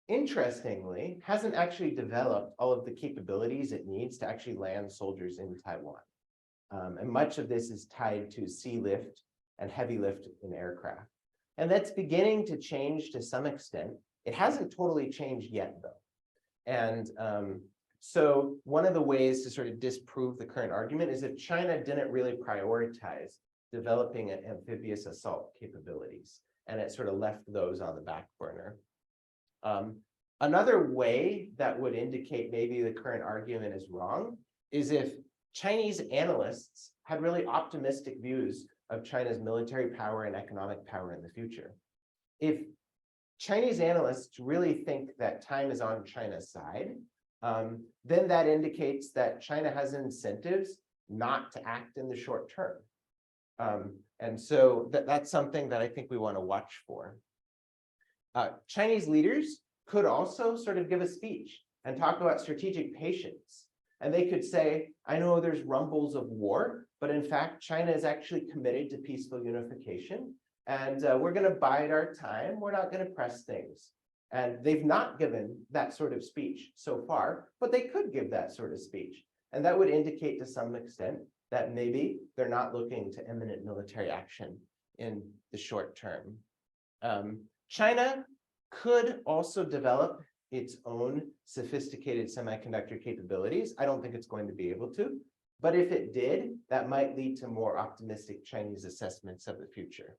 S2: interestingly, hasn't actually developed all of the capabilities it needs to actually land soldiers in Taiwan. And much of this is tied to sea lift and heavy lift in aircraft. And that's beginning to change to some extent. It hasn't totally changed yet, though. And so one of the ways to sort of disprove the current argument is if China didn't really prioritize developing amphibious assault capabilities, and it sort of left those on the back burner. Another way that would indicate maybe the current argument is wrong is if Chinese analysts had really optimistic views of China's military power and economic power in the future. If Chinese analysts really think that time is on China's side, then that indicates that China has incentives not to act in the short term. And so that's something that I think we want to watch for. Chinese leaders could also sort of give a speech and talk about strategic patience. And they could say, I know there's rumbles of war, but in fact, China is actually committed to peaceful unification. And we're going to bide our time. We're not going to press things. And they've not given that sort of speech so far, but they could give that sort of speech. And that would indicate to some extent that maybe they're not looking to imminent military action in the short term. China could also develop its own sophisticated semiconductor capabilities. I don't think it's going to be able to, but if it did, that might lead to more optimistic Chinese assessments of the future.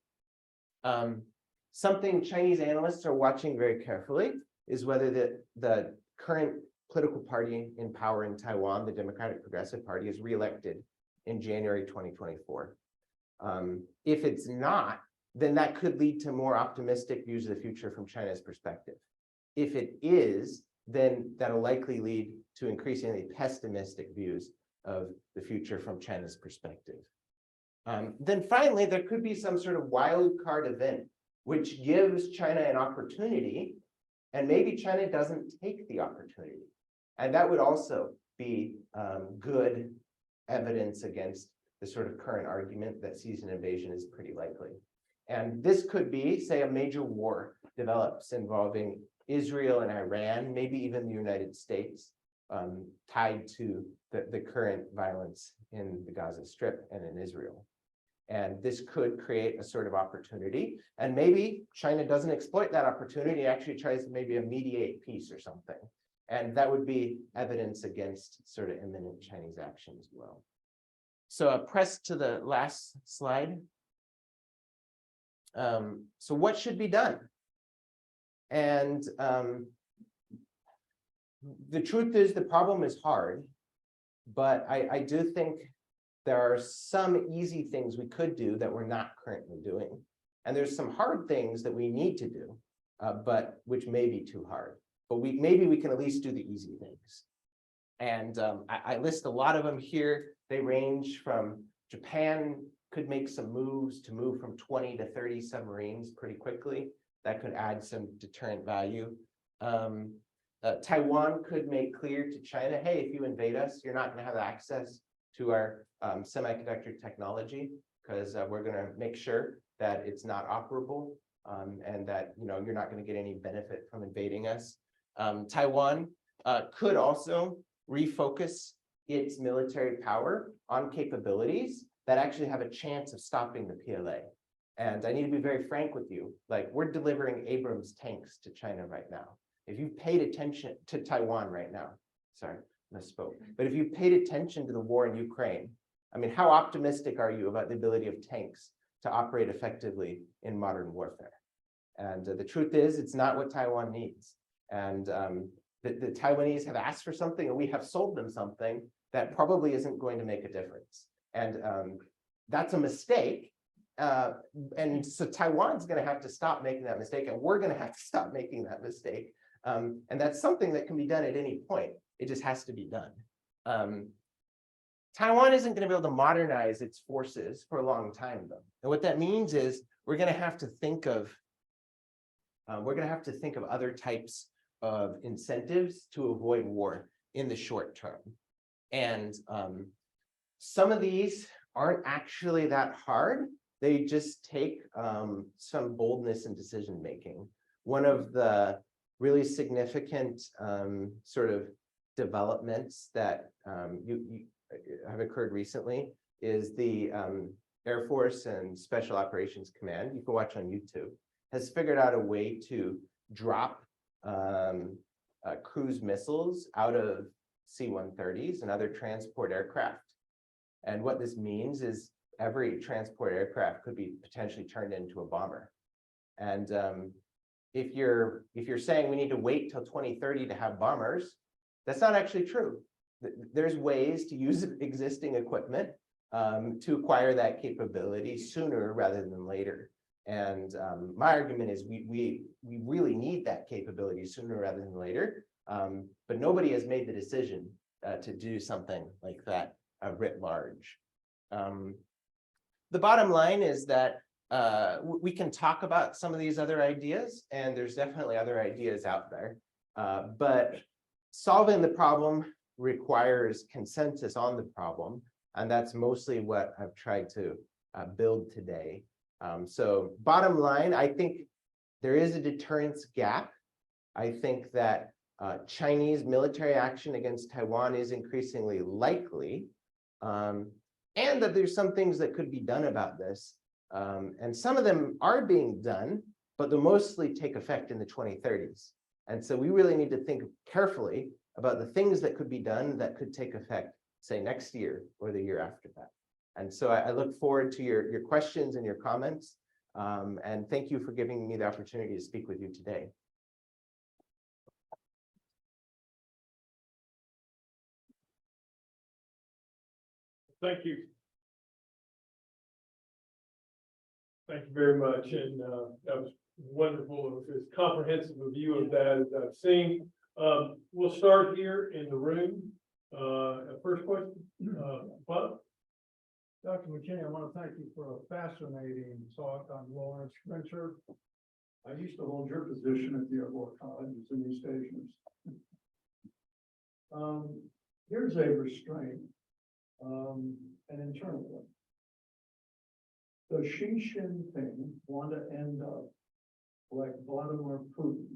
S2: Something Chinese analysts are watching very carefully is whether the current political party in power in Taiwan, the Democratic Progressive Party, is reelected in January 2024. If it's not, then that could lead to more optimistic views of the future from China's perspective. If it is, then that'll likely lead to increasingly pessimistic views of the future from China's perspective. Then finally, there could be some sort of wild card event which gives China an opportunity, and maybe China doesn't take the opportunity. And that would also be good evidence against the sort of current argument that season invasion is pretty likely. And this could be, say, a major war develops involving Israel and Iran, maybe even the United States, tied to the current violence in the Gaza Strip and in Israel. And this could create a sort of opportunity. And maybe China doesn't exploit that opportunity, actually tries to maybe mediate peace or something. And that would be evidence against sort of imminent Chinese action as well. So press to the last slide. So what should be done? And the truth is the problem is hard, but I do think there are some easy things we could do that we're not currently doing. And there's some hard things that we need to do, but which may be too hard. But maybe we can at least do the easy things. And I list a lot of them here. They range from Japan could make some moves to move from 20 to 30 submarines pretty quickly. That could add some deterrent value. Taiwan could make clear to China, hey, if you invade us, you're not going to have access to our semiconductor technology, because we're going to make sure that it's not operable and that you're not going to get any benefit from invading us. Taiwan could also refocus its military power on capabilities that actually have a chance of stopping the PLA. And I need to be very frank with you, like we're delivering Abrams tanks to China right now. If you've paid attention to Taiwan right now, sorry, misspoke, but if you've paid attention to the war in Ukraine, I mean, how optimistic are you about the ability of tanks to operate effectively in modern warfare? And the truth is, it's not what Taiwan needs. And the Taiwanese have asked for something, and we have sold them something that probably isn't going to make a difference. And that's a mistake. And so Taiwan's going to have to stop making that mistake, and we're going to have to stop making that mistake. And that's something that can be done at any point. It just has to be done. Taiwan isn't going to be able to modernize its forces for a long time, though. And what that means is we're going to have to think of other types of incentives to avoid war in the short term. And some of these aren't actually that hard. They just take some boldness in decision making. One of the really significant sort of developments that have occurred recently is the Air Force and Special Operations Command, you can watch on YouTube, has figured out a way to drop cruise missiles out of C-130s and other transport aircraft. And what this means is every transport aircraft could be potentially turned into a bomber. And if you're saying we need to wait till 2030 to have bombers, that's not actually true. There's ways to use existing equipment to acquire that capability sooner rather than later. And my argument is we really need that capability sooner rather than later. But nobody has made the decision to do something like that writ large. The bottom line is that we can talk about some of these other ideas, and there's definitely other ideas out there. But solving the problem requires consensus on the problem, and that's mostly what I've tried to build today. So bottom line, I think there is a deterrence gap. I think that Chinese military action against Taiwan is increasingly likely, and that there's some things that could be done about this. And some of them are being done, but they'll mostly take effect in the 2030s. And so we really need to think carefully about the things that could be done that could take effect, say, next year or the year after that. And so I look forward to your questions and your comments. And thank you for giving me the opportunity to speak with you today.
S1: Thank you. Thank you very much. And that was wonderful. It was as comprehensive a view of that as I've seen. We'll start here in the room. First question, Bob?
S3: Dr. McKinney, I want to thank you for a fascinating talk on Lawrence Spencer. I used to hold your position at the ALWAC colleges in East Asia. Here's a restraint, an internal one. Does Xi Jinping want to end up like Vladimir Putin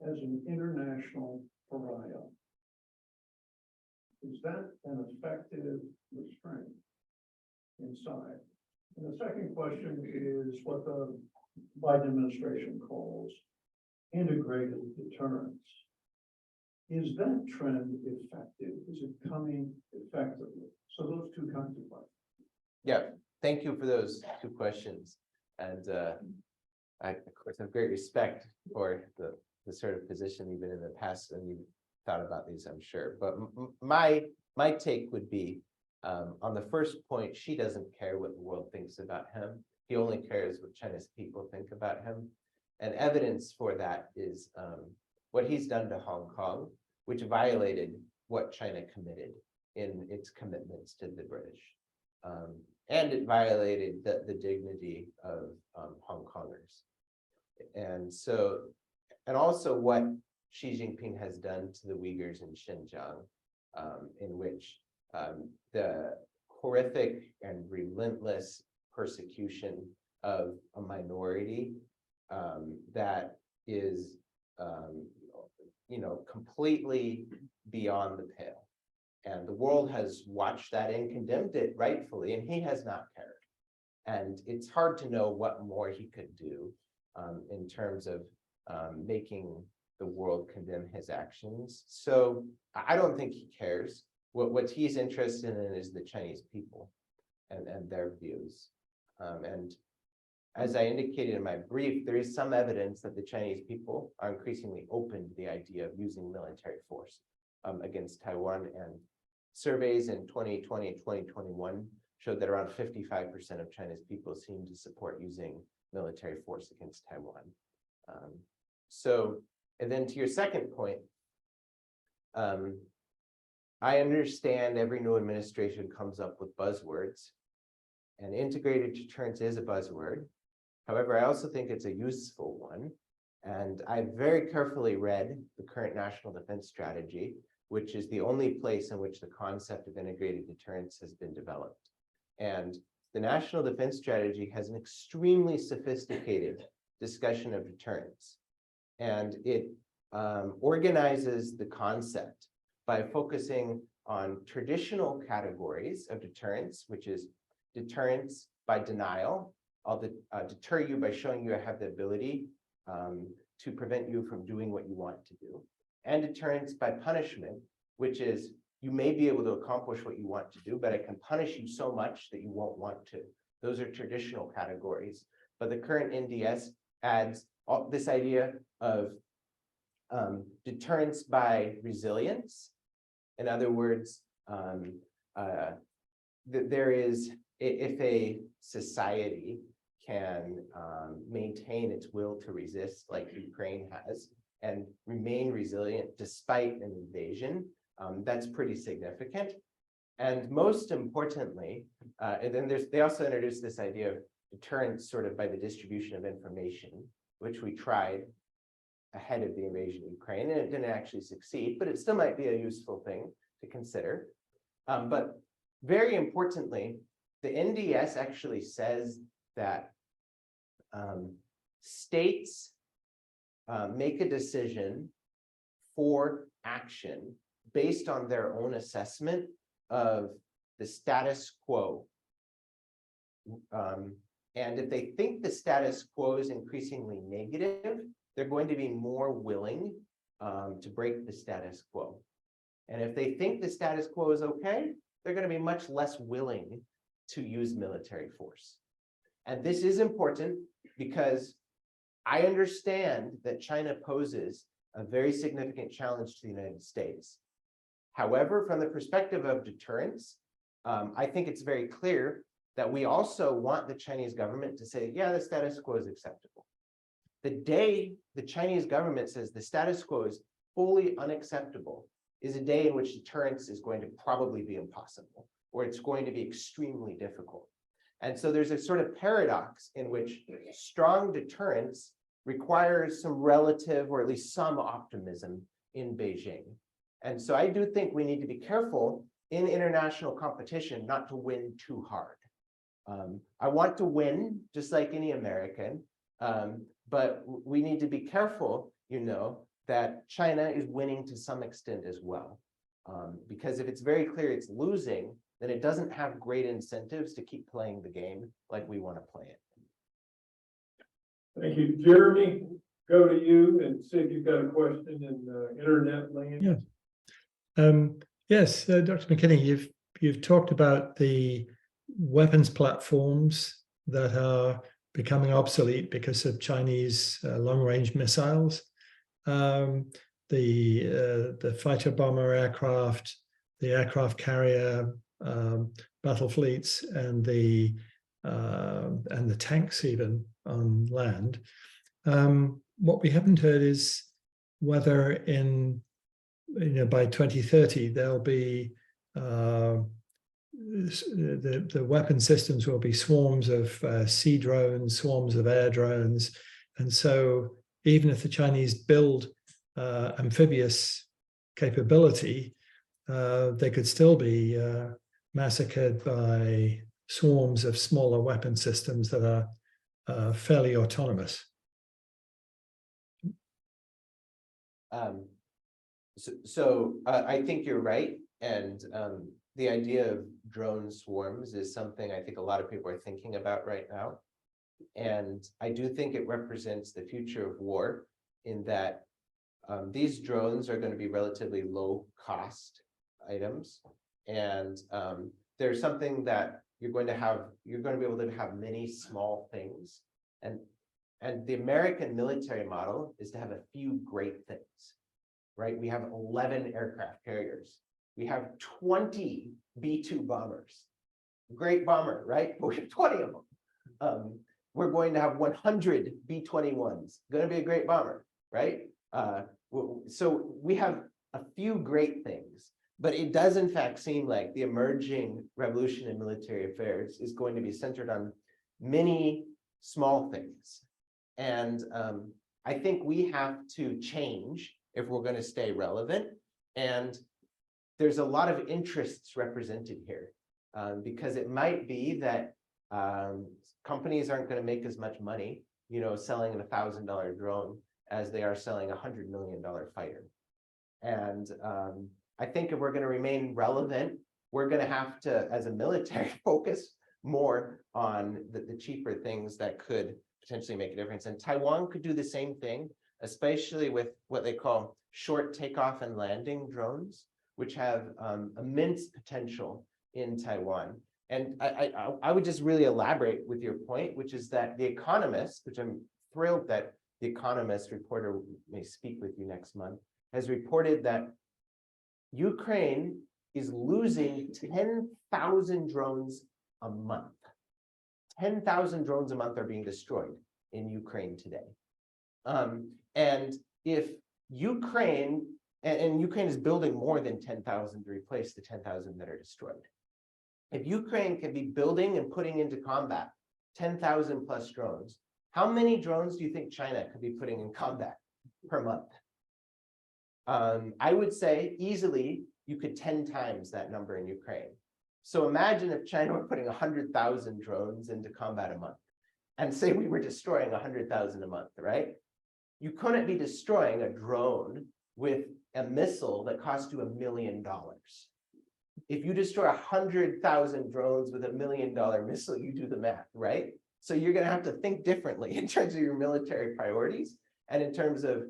S3: as an international pariah? Is that an effective restraint inside? And the second question is what the Biden administration calls integrated deterrence. Is that trend effective? Is it coming effectively? So those two kinds of questions.
S2: Yeah, thank you for those two questions. And I, of course, have great respect for the sort of position you've been in the past, and you've thought about these, I'm sure. But my take would be, on the first point, Xi doesn't care what the world thinks about him. He only cares what China's people think about him. And evidence for that is what he's done to Hong Kong, which violated what China committed in its commitments to the British. And it violated the dignity of Hong Kongers. And so, and also what Xi Jinping has done to the Uyghurs in Xinjiang, in which the horrific and relentless persecution of a minority that is, completely beyond the pale. And the world has watched that and condemned it rightfully, and he has not cared. And it's hard to know what more he could do in terms of making the world condemn his actions. So I don't think he cares. What he's interested in is the Chinese people and their views. And as I indicated in my brief, there is some evidence that the Chinese people are increasingly open to the idea of using military force against Taiwan. And surveys in 2020 and 2021 showed that around 55% of China's people seem to support using military force against Taiwan. And then to your second point, I understand every new administration comes up with buzzwords, and integrated deterrence is a buzzword. However, I also think it's a useful one. And I very carefully read the current National Defense Strategy, which is the only place in which the concept of integrated deterrence has been developed. And the National Defense Strategy has an extremely sophisticated discussion of deterrence. And it organizes the concept by focusing on traditional categories of deterrence, which is deterrence by denial. I'll deter you by showing you I have the ability to prevent you from doing what you want to do. And deterrence by punishment, which is you may be able to accomplish what you want to do, but I can punish you so much that you won't want to. Those are traditional categories. But the current NDS adds this idea of deterrence by resilience. In other words, there is, if a society can maintain its will to resist, like Ukraine has, and remain resilient despite an invasion, that's pretty significant. And most importantly, and then they also introduced this idea of deterrence sort of by the distribution of information, which we tried ahead of the invasion of Ukraine, and it didn't actually succeed, but it still might be a useful thing to consider. But very importantly, the NDS actually says that states make a decision for action based on their own assessment of the status quo. And if they think the status quo is increasingly negative, they're going to be more willing to break the status quo. And if they think the status quo is okay, they're going to be much less willing to use military force. And this is important because I understand that China poses a very significant challenge to the United States. However, from the perspective of deterrence, I think it's very clear that we also want the Chinese government to say, yeah, the status quo is acceptable. The day the Chinese government says the status quo is fully unacceptable is a day in which deterrence is going to probably be impossible, or it's going to be extremely difficult. And so there's a sort of paradox in which strong deterrence requires some relative, or at least some optimism in Beijing. And so I do think we need to be careful in international competition not to win too hard. I want to win just like any American, but we need to be careful, that China is winning to some extent as well. Because if it's very clear it's losing, then it doesn't have great incentives to keep playing the game like we want to play it.
S1: Thank you. Jeremy, go to you and see if you've got a question in internet land.
S4: Yeah. Yes, Dr. McKinney, you've talked about the weapons platforms that are becoming obsolete because of Chinese long-range missiles. The fighter bomber aircraft, the aircraft carrier battle fleets, and the tanks even on land. What we haven't heard is whether by 2030 there'll be the weapon systems will be swarms of sea drones, swarms of air drones, and so even if the Chinese build amphibious capability, they could still be massacred by swarms of smaller weapon systems that are fairly autonomous.
S2: I think you're right, and the idea of drone swarms is something I think a lot of people are thinking about right now. And I do think it represents the future of war in that these drones are going to be relatively low cost items. And there's something that you're going to be able to have many small things. And the American military model is to have a few great things, right? We have 11 aircraft carriers. We have 20 B-2 bombers. Great bomber, right? But we have 20 of them. We're going to have 100 B-21s. Going to be a great bomber, right? So we have a few great things, but it does in fact seem like the emerging revolution in military affairs is going to be centered on many small things. And I think we have to change if we're going to stay relevant. And there's a lot of interests represented here because it might be that companies aren't going to make as much money, selling a $1,000 drone as they are selling a $100 million fighter. And I think if we're going to remain relevant, we're going to have to, as a military, focus more on the cheaper things that could potentially make a difference. And Taiwan could do the same thing, especially with what they call short takeoff and landing drones, which have immense potential in Taiwan. And I would just really elaborate with your point, which is that The Economist, which I'm thrilled that The Economist reporter may speak with you next month, has reported that Ukraine is losing 10,000 drones a month. 10,000 drones a month are being destroyed in Ukraine today. And if Ukraine, and Ukraine is building more than 10,000 to replace the 10,000 that are destroyed. If Ukraine can be building and putting into combat 10,000 plus drones, how many drones do you think China could be putting in combat per month? I would say easily you could 10 times that number in Ukraine. So imagine if China were putting 100,000 drones into combat a month and say we were destroying 100,000 a month, right? You couldn't be destroying a drone with a missile that costs you $1 million. If you destroy 100,000 drones with $1 million missile, you do the math, right? So you're going to have to think differently in terms of your military priorities. and in terms of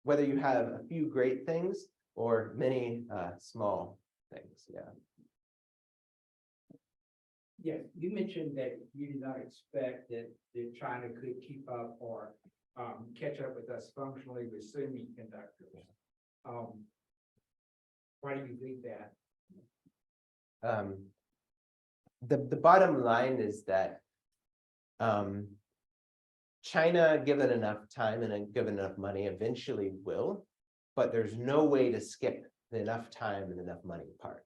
S2: whether you have a few great things or many small things, yeah.
S5: Yes, you mentioned that you did not expect that China could keep up or catch up with us functionally with semiconductors. Why do you think that?
S2: The bottom line is that China, given enough time and given enough money, eventually will, but there's no way to skip the enough time and enough money part.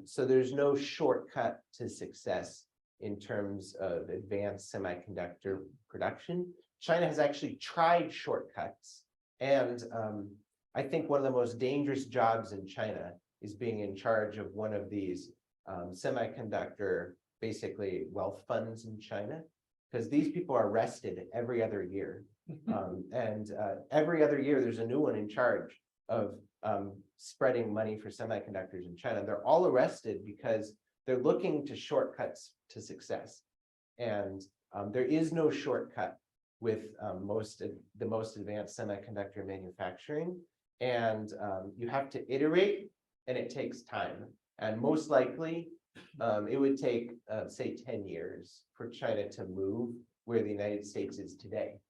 S2: So there's no shortcut to success in terms of advanced semiconductor production. China has actually tried shortcuts, and I think one of the most dangerous jobs in China is being in charge of one of these semiconductor, basically wealth funds in China, because these people are arrested every other year. Every other year, there's a new one in charge of spreading money for semiconductors in China. They're all arrested because they're looking to shortcuts to success. And there is no shortcut with the most advanced semiconductor manufacturing. And you have to iterate, and it takes time. And most likely, it would take, say, 10 years for China to move where the United States is today.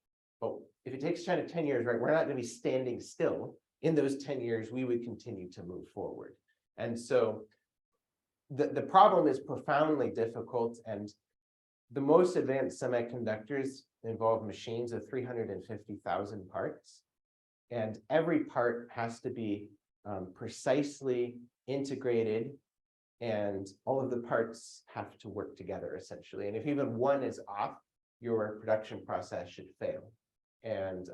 S2: But if it takes China 10 years, right, we're not going to be standing still. In those 10 years, we would continue to move forward. And so the problem is profoundly difficult. And the most advanced semiconductors involve machines of 350,000 parts. And every part has to be precisely integrated, and all of the parts have to work together essentially. And if even one is off, your production process should fail. And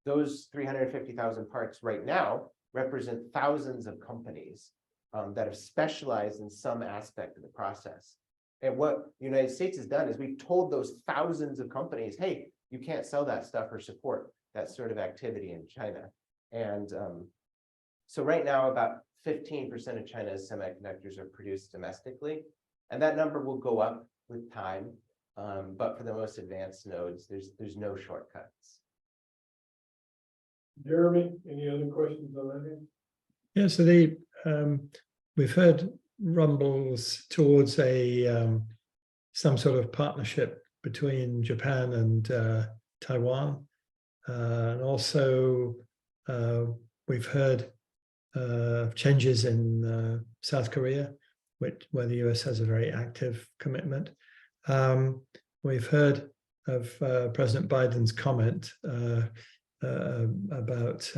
S2: those 350,000 parts right now represent thousands of companies that have specialized in some aspect of the process. And what the United States has done is we've told those thousands of companies, hey, you can't sell that stuff or support that sort of activity in China. And so right now, about 15% of China's semiconductors are produced domestically, and that number will go up with time. But for the most advanced nodes, there's no shortcuts.
S1: Jeremy, any other questions on that?
S4: Yeah, so we've heard rumbles towards some sort of partnership between Japan and Taiwan, and also we've heard changes in South Korea, where the US has a very active commitment. We've heard of President Biden's comment about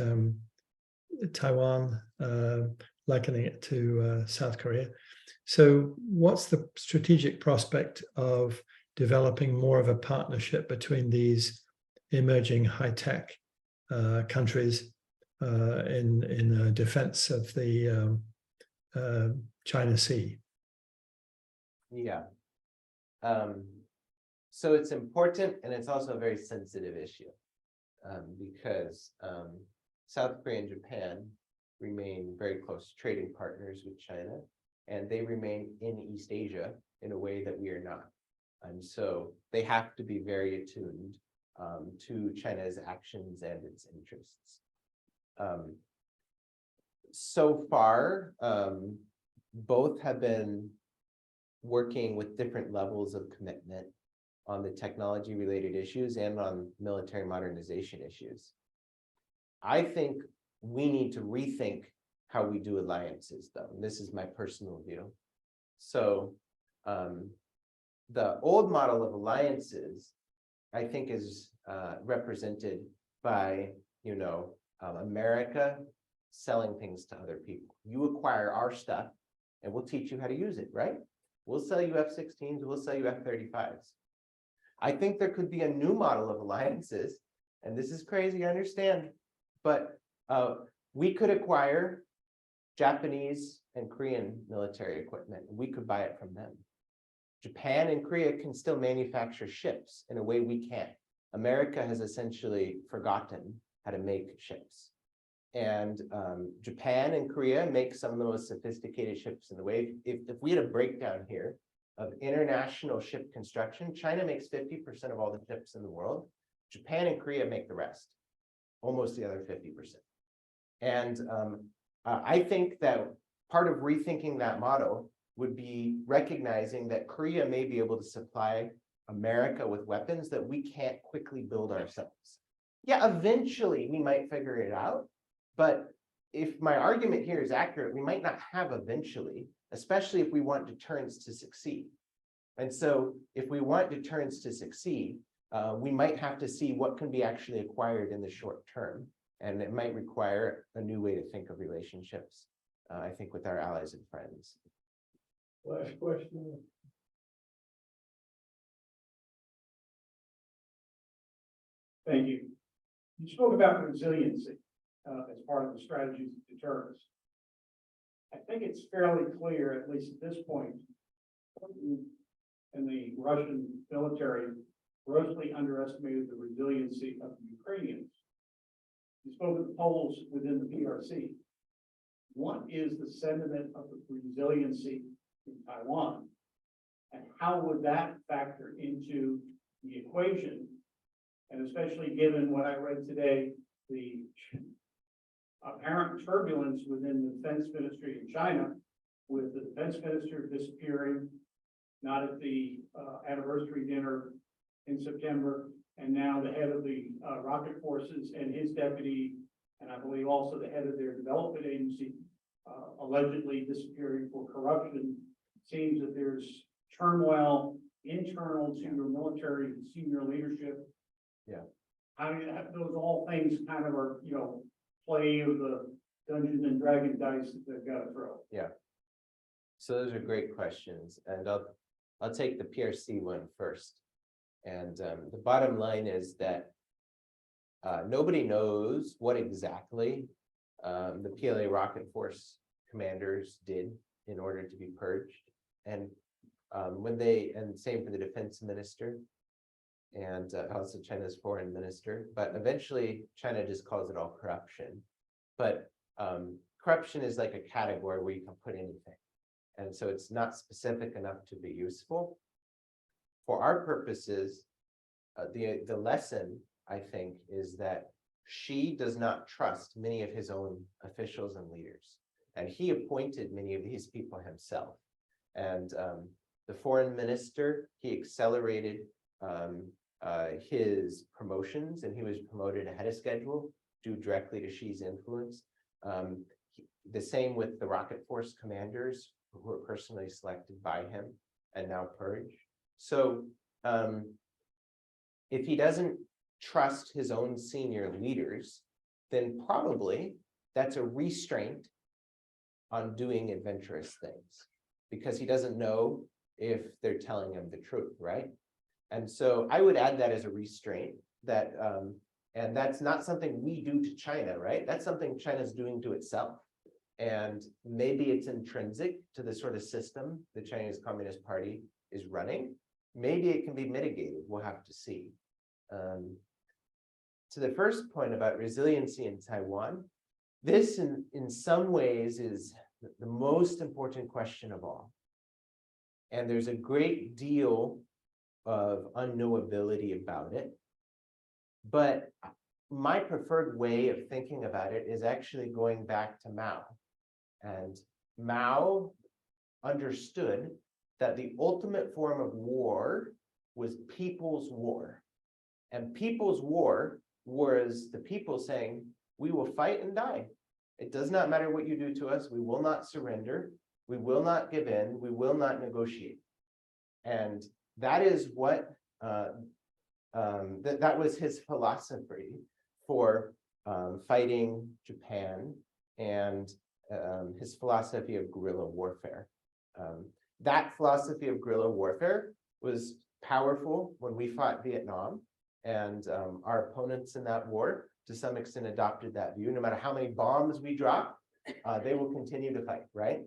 S4: Taiwan, likening it to South Korea. So what's the strategic prospect of developing more of a partnership between these emerging high-tech countries in defense of the China Sea?
S2: Yeah. So it's important, and it's also a very sensitive issue because South Korea and Japan remain very close trading partners with China, and they remain in East Asia in a way that we are not. And so they have to be very attuned to China's actions and its interests. So far, both have been working with different levels of commitment on the technology-related issues and on military modernization issues. I think we need to rethink how we do alliances, though. And this is my personal view. So the old model of alliances, I think, is represented by, America selling things to other people. You acquire our stuff, and we'll teach you how to use it, right? We'll sell you F-16s, we'll sell you F-35s. I think there could be a new model of alliances, and this is crazy, I understand, but we could acquire Japanese and Korean military equipment, and we could buy it from them. Japan and Korea can still manufacture ships in a way we can't. America has essentially forgotten how to make ships. And Japan and Korea make some of the most sophisticated ships in the way. If we had a breakdown here of international ship construction, China makes 50% of all the ships in the world. Japan and Korea make the rest. almost the other 50%. And I think that part of rethinking that model would be recognizing that Korea may be able to supply America with weapons that we can't quickly build ourselves. Yeah, eventually we might figure it out, but if my argument here is accurate, we might not have eventually, especially if we want deterrence to succeed. And so if we want deterrence to succeed, we might have to see what can be actually acquired in the short term. And it might require a new way to think of relationships, I think, with our allies and friends.
S1: Last question.
S6: Thank you. You spoke about resiliency as part of the strategies of deterrence. I think it's fairly clear, at least at this point, and the Russian military grossly underestimated the resiliency of the Ukrainians. You spoke of the Poles within the PRC. What is the sentiment of the resiliency in Taiwan? And how would that factor into the equation? And especially given what I read today, the apparent turbulence within the defense ministry in China, with the defense minister disappearing, not at the anniversary dinner in September, and now the head of the rocket forces and his deputy, and I believe also the head of their development agency, allegedly disappearing for corruption. Seems that there's turmoil internal to your military and senior leadership.
S2: Yeah.
S6: I mean, those all things kind of are, play of the Dungeons and Dragon dice that they've got to throw.
S2: Yeah. So those are great questions, and I'll take the PRC one first. And the bottom line is that nobody knows what exactly the PLA rocket force commanders did in order to be purged, and same for the defense minister, and also China's foreign minister. But eventually, China just calls it all corruption. But corruption is like a category where you can put anything, and so it's not specific enough to be useful. For our purposes, the lesson, I think, is that Xi does not trust many of his own officials and leaders, and he appointed many of these people himself. And the foreign minister, he accelerated his promotions, and he was promoted ahead of schedule due directly to Xi's influence. The same with the rocket force commanders, who were personally selected by him and now purged. So if he doesn't trust his own senior leaders, then probably that's a restraint on doing adventurous things, because he doesn't know if they're telling him the truth, right? And so I would add that as a restraint, that and that's not something we do to China, right? That's something China's doing to itself. And maybe it's intrinsic to the sort of system the Chinese Communist Party is running. Maybe it can be mitigated. We'll have to see. To the first point about resiliency in Taiwan, this in some ways is the most important question of all. And there's a great deal of unknowability about it. But my preferred way of thinking about it is actually going back to Mao. And Mao understood that the ultimate form of war was people's war. And people's war was the people saying, we will fight and die. It does not matter what you do to us. We will not surrender. We will not give in. We will not negotiate. And that is what, that was his philosophy for fighting Japan, and his philosophy of guerrilla warfare. That philosophy of guerrilla warfare was powerful when we fought Vietnam, and our opponents in that war, to some extent, adopted that view. No matter how many bombs we drop, they will continue to fight, right?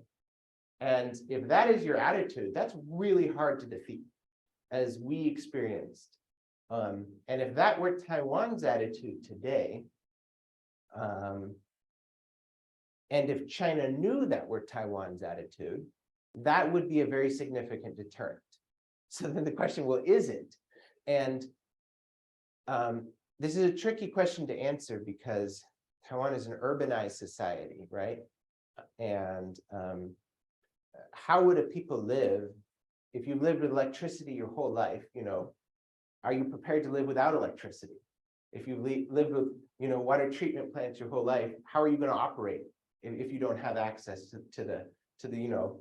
S2: And if that is your attitude, that's really hard to defeat, as we experienced. And if that were Taiwan's attitude today, and if China knew that were Taiwan's attitude, that would be a very significant deterrent. So then the question, well, is it? And this is a tricky question to answer because Taiwan is an urbanized society, right? And how would a people live if you lived with electricity your whole life? You know, are you prepared to live without electricity? If you lived with, you know, water treatment plants your whole life, how are you going to operate if you don't have access to the, you know,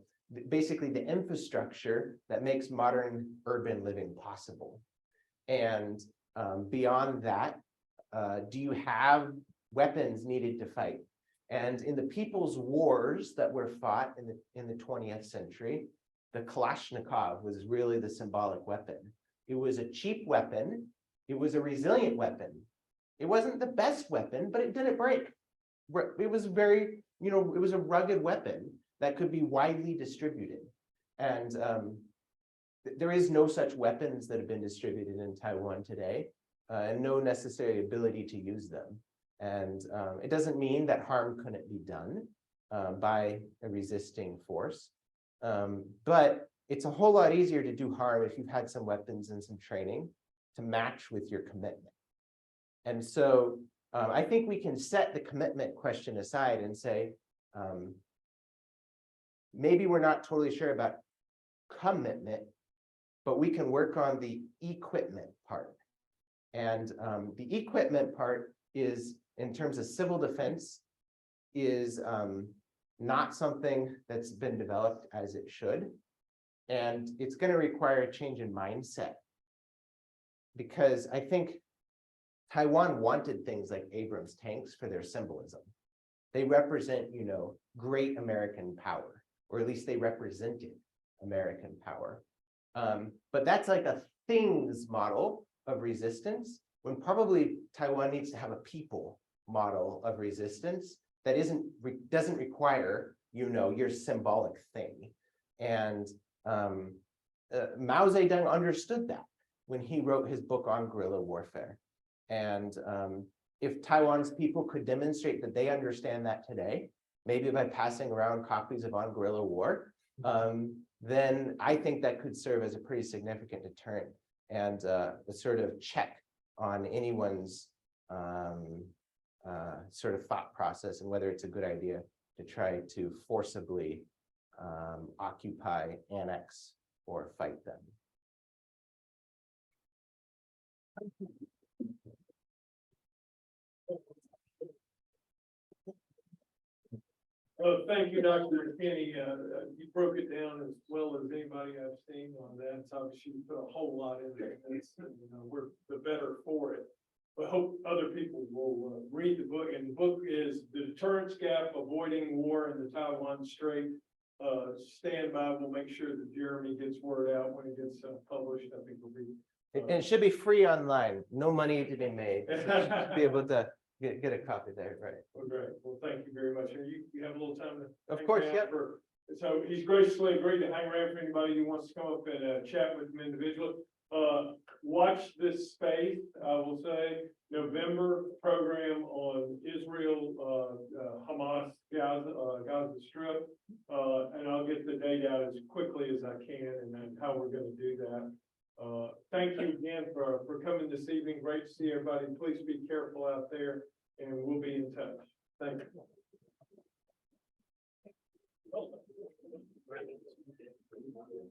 S2: basically the infrastructure that makes modern urban living possible? And beyond that, do you have weapons needed to fight? And in the people's wars that were fought in the 20th century, the Kalashnikov was really the symbolic weapon. It was a cheap weapon. It was a resilient weapon. It wasn't the best weapon, but it didn't break. It was very, you know, it was a rugged weapon that could be widely distributed. And there is no such weapons that have been distributed in Taiwan today, and no necessary ability to use them. And it doesn't mean that harm couldn't be done by a resisting force. But it's a whole lot easier to do harm if you've had some weapons and some training to match with your commitment. And so I think we can set the commitment question aside and say, maybe we're not totally sure about commitment, but we can work on the equipment part. And the equipment part is, in terms of civil defense, is not something that's been developed as it should. And it's going to require a change in mindset. Because I think Taiwan wanted things like Abrams tanks for their symbolism. They represent, you know, great American power, or at least they represented American power. But that's like a things model of resistance, when probably Taiwan needs to have a people model of resistance that doesn't require, you know, your symbolic thing. And Mao Zedong understood that when he wrote his book on guerrilla warfare. And if Taiwan's people could demonstrate that they understand that today, maybe by passing around copies of On Guerrilla War, then I think that could serve as a pretty significant deterrent and a sort of check on anyone's sort of thought process and whether it's a good idea to try to forcibly occupy, annex, or fight them.
S1: Thank you, Dr. McKinney. You broke it down as well as anybody I've seen on that. So obviously you put a whole lot in there. You know, we're the better for it. But hope other people will read the book. And the book is The Deterrence Gap, Avoiding War in the Taiwan Strait. Stand by. We'll make sure that Jeremy gets word out when it gets published. I think it'll be.
S2: And it should be free online. No money to be made. So be able to get a copy there, right?
S1: Well, great. Well, thank you very much. And you have a little time to.
S2: Of course,
S1: hang
S2: yeah.
S1: around so he's graciously agreed to hang around for anybody who wants to come up and chat with him individually. Watch this space. I will say November program on Israel, Hamas, Gaza Strip, and I'll get the date out as quickly as I can and then how we're going to do that. Thank you again for coming this evening. Great to see everybody. Please be careful out there, and we'll be in touch. Thank you.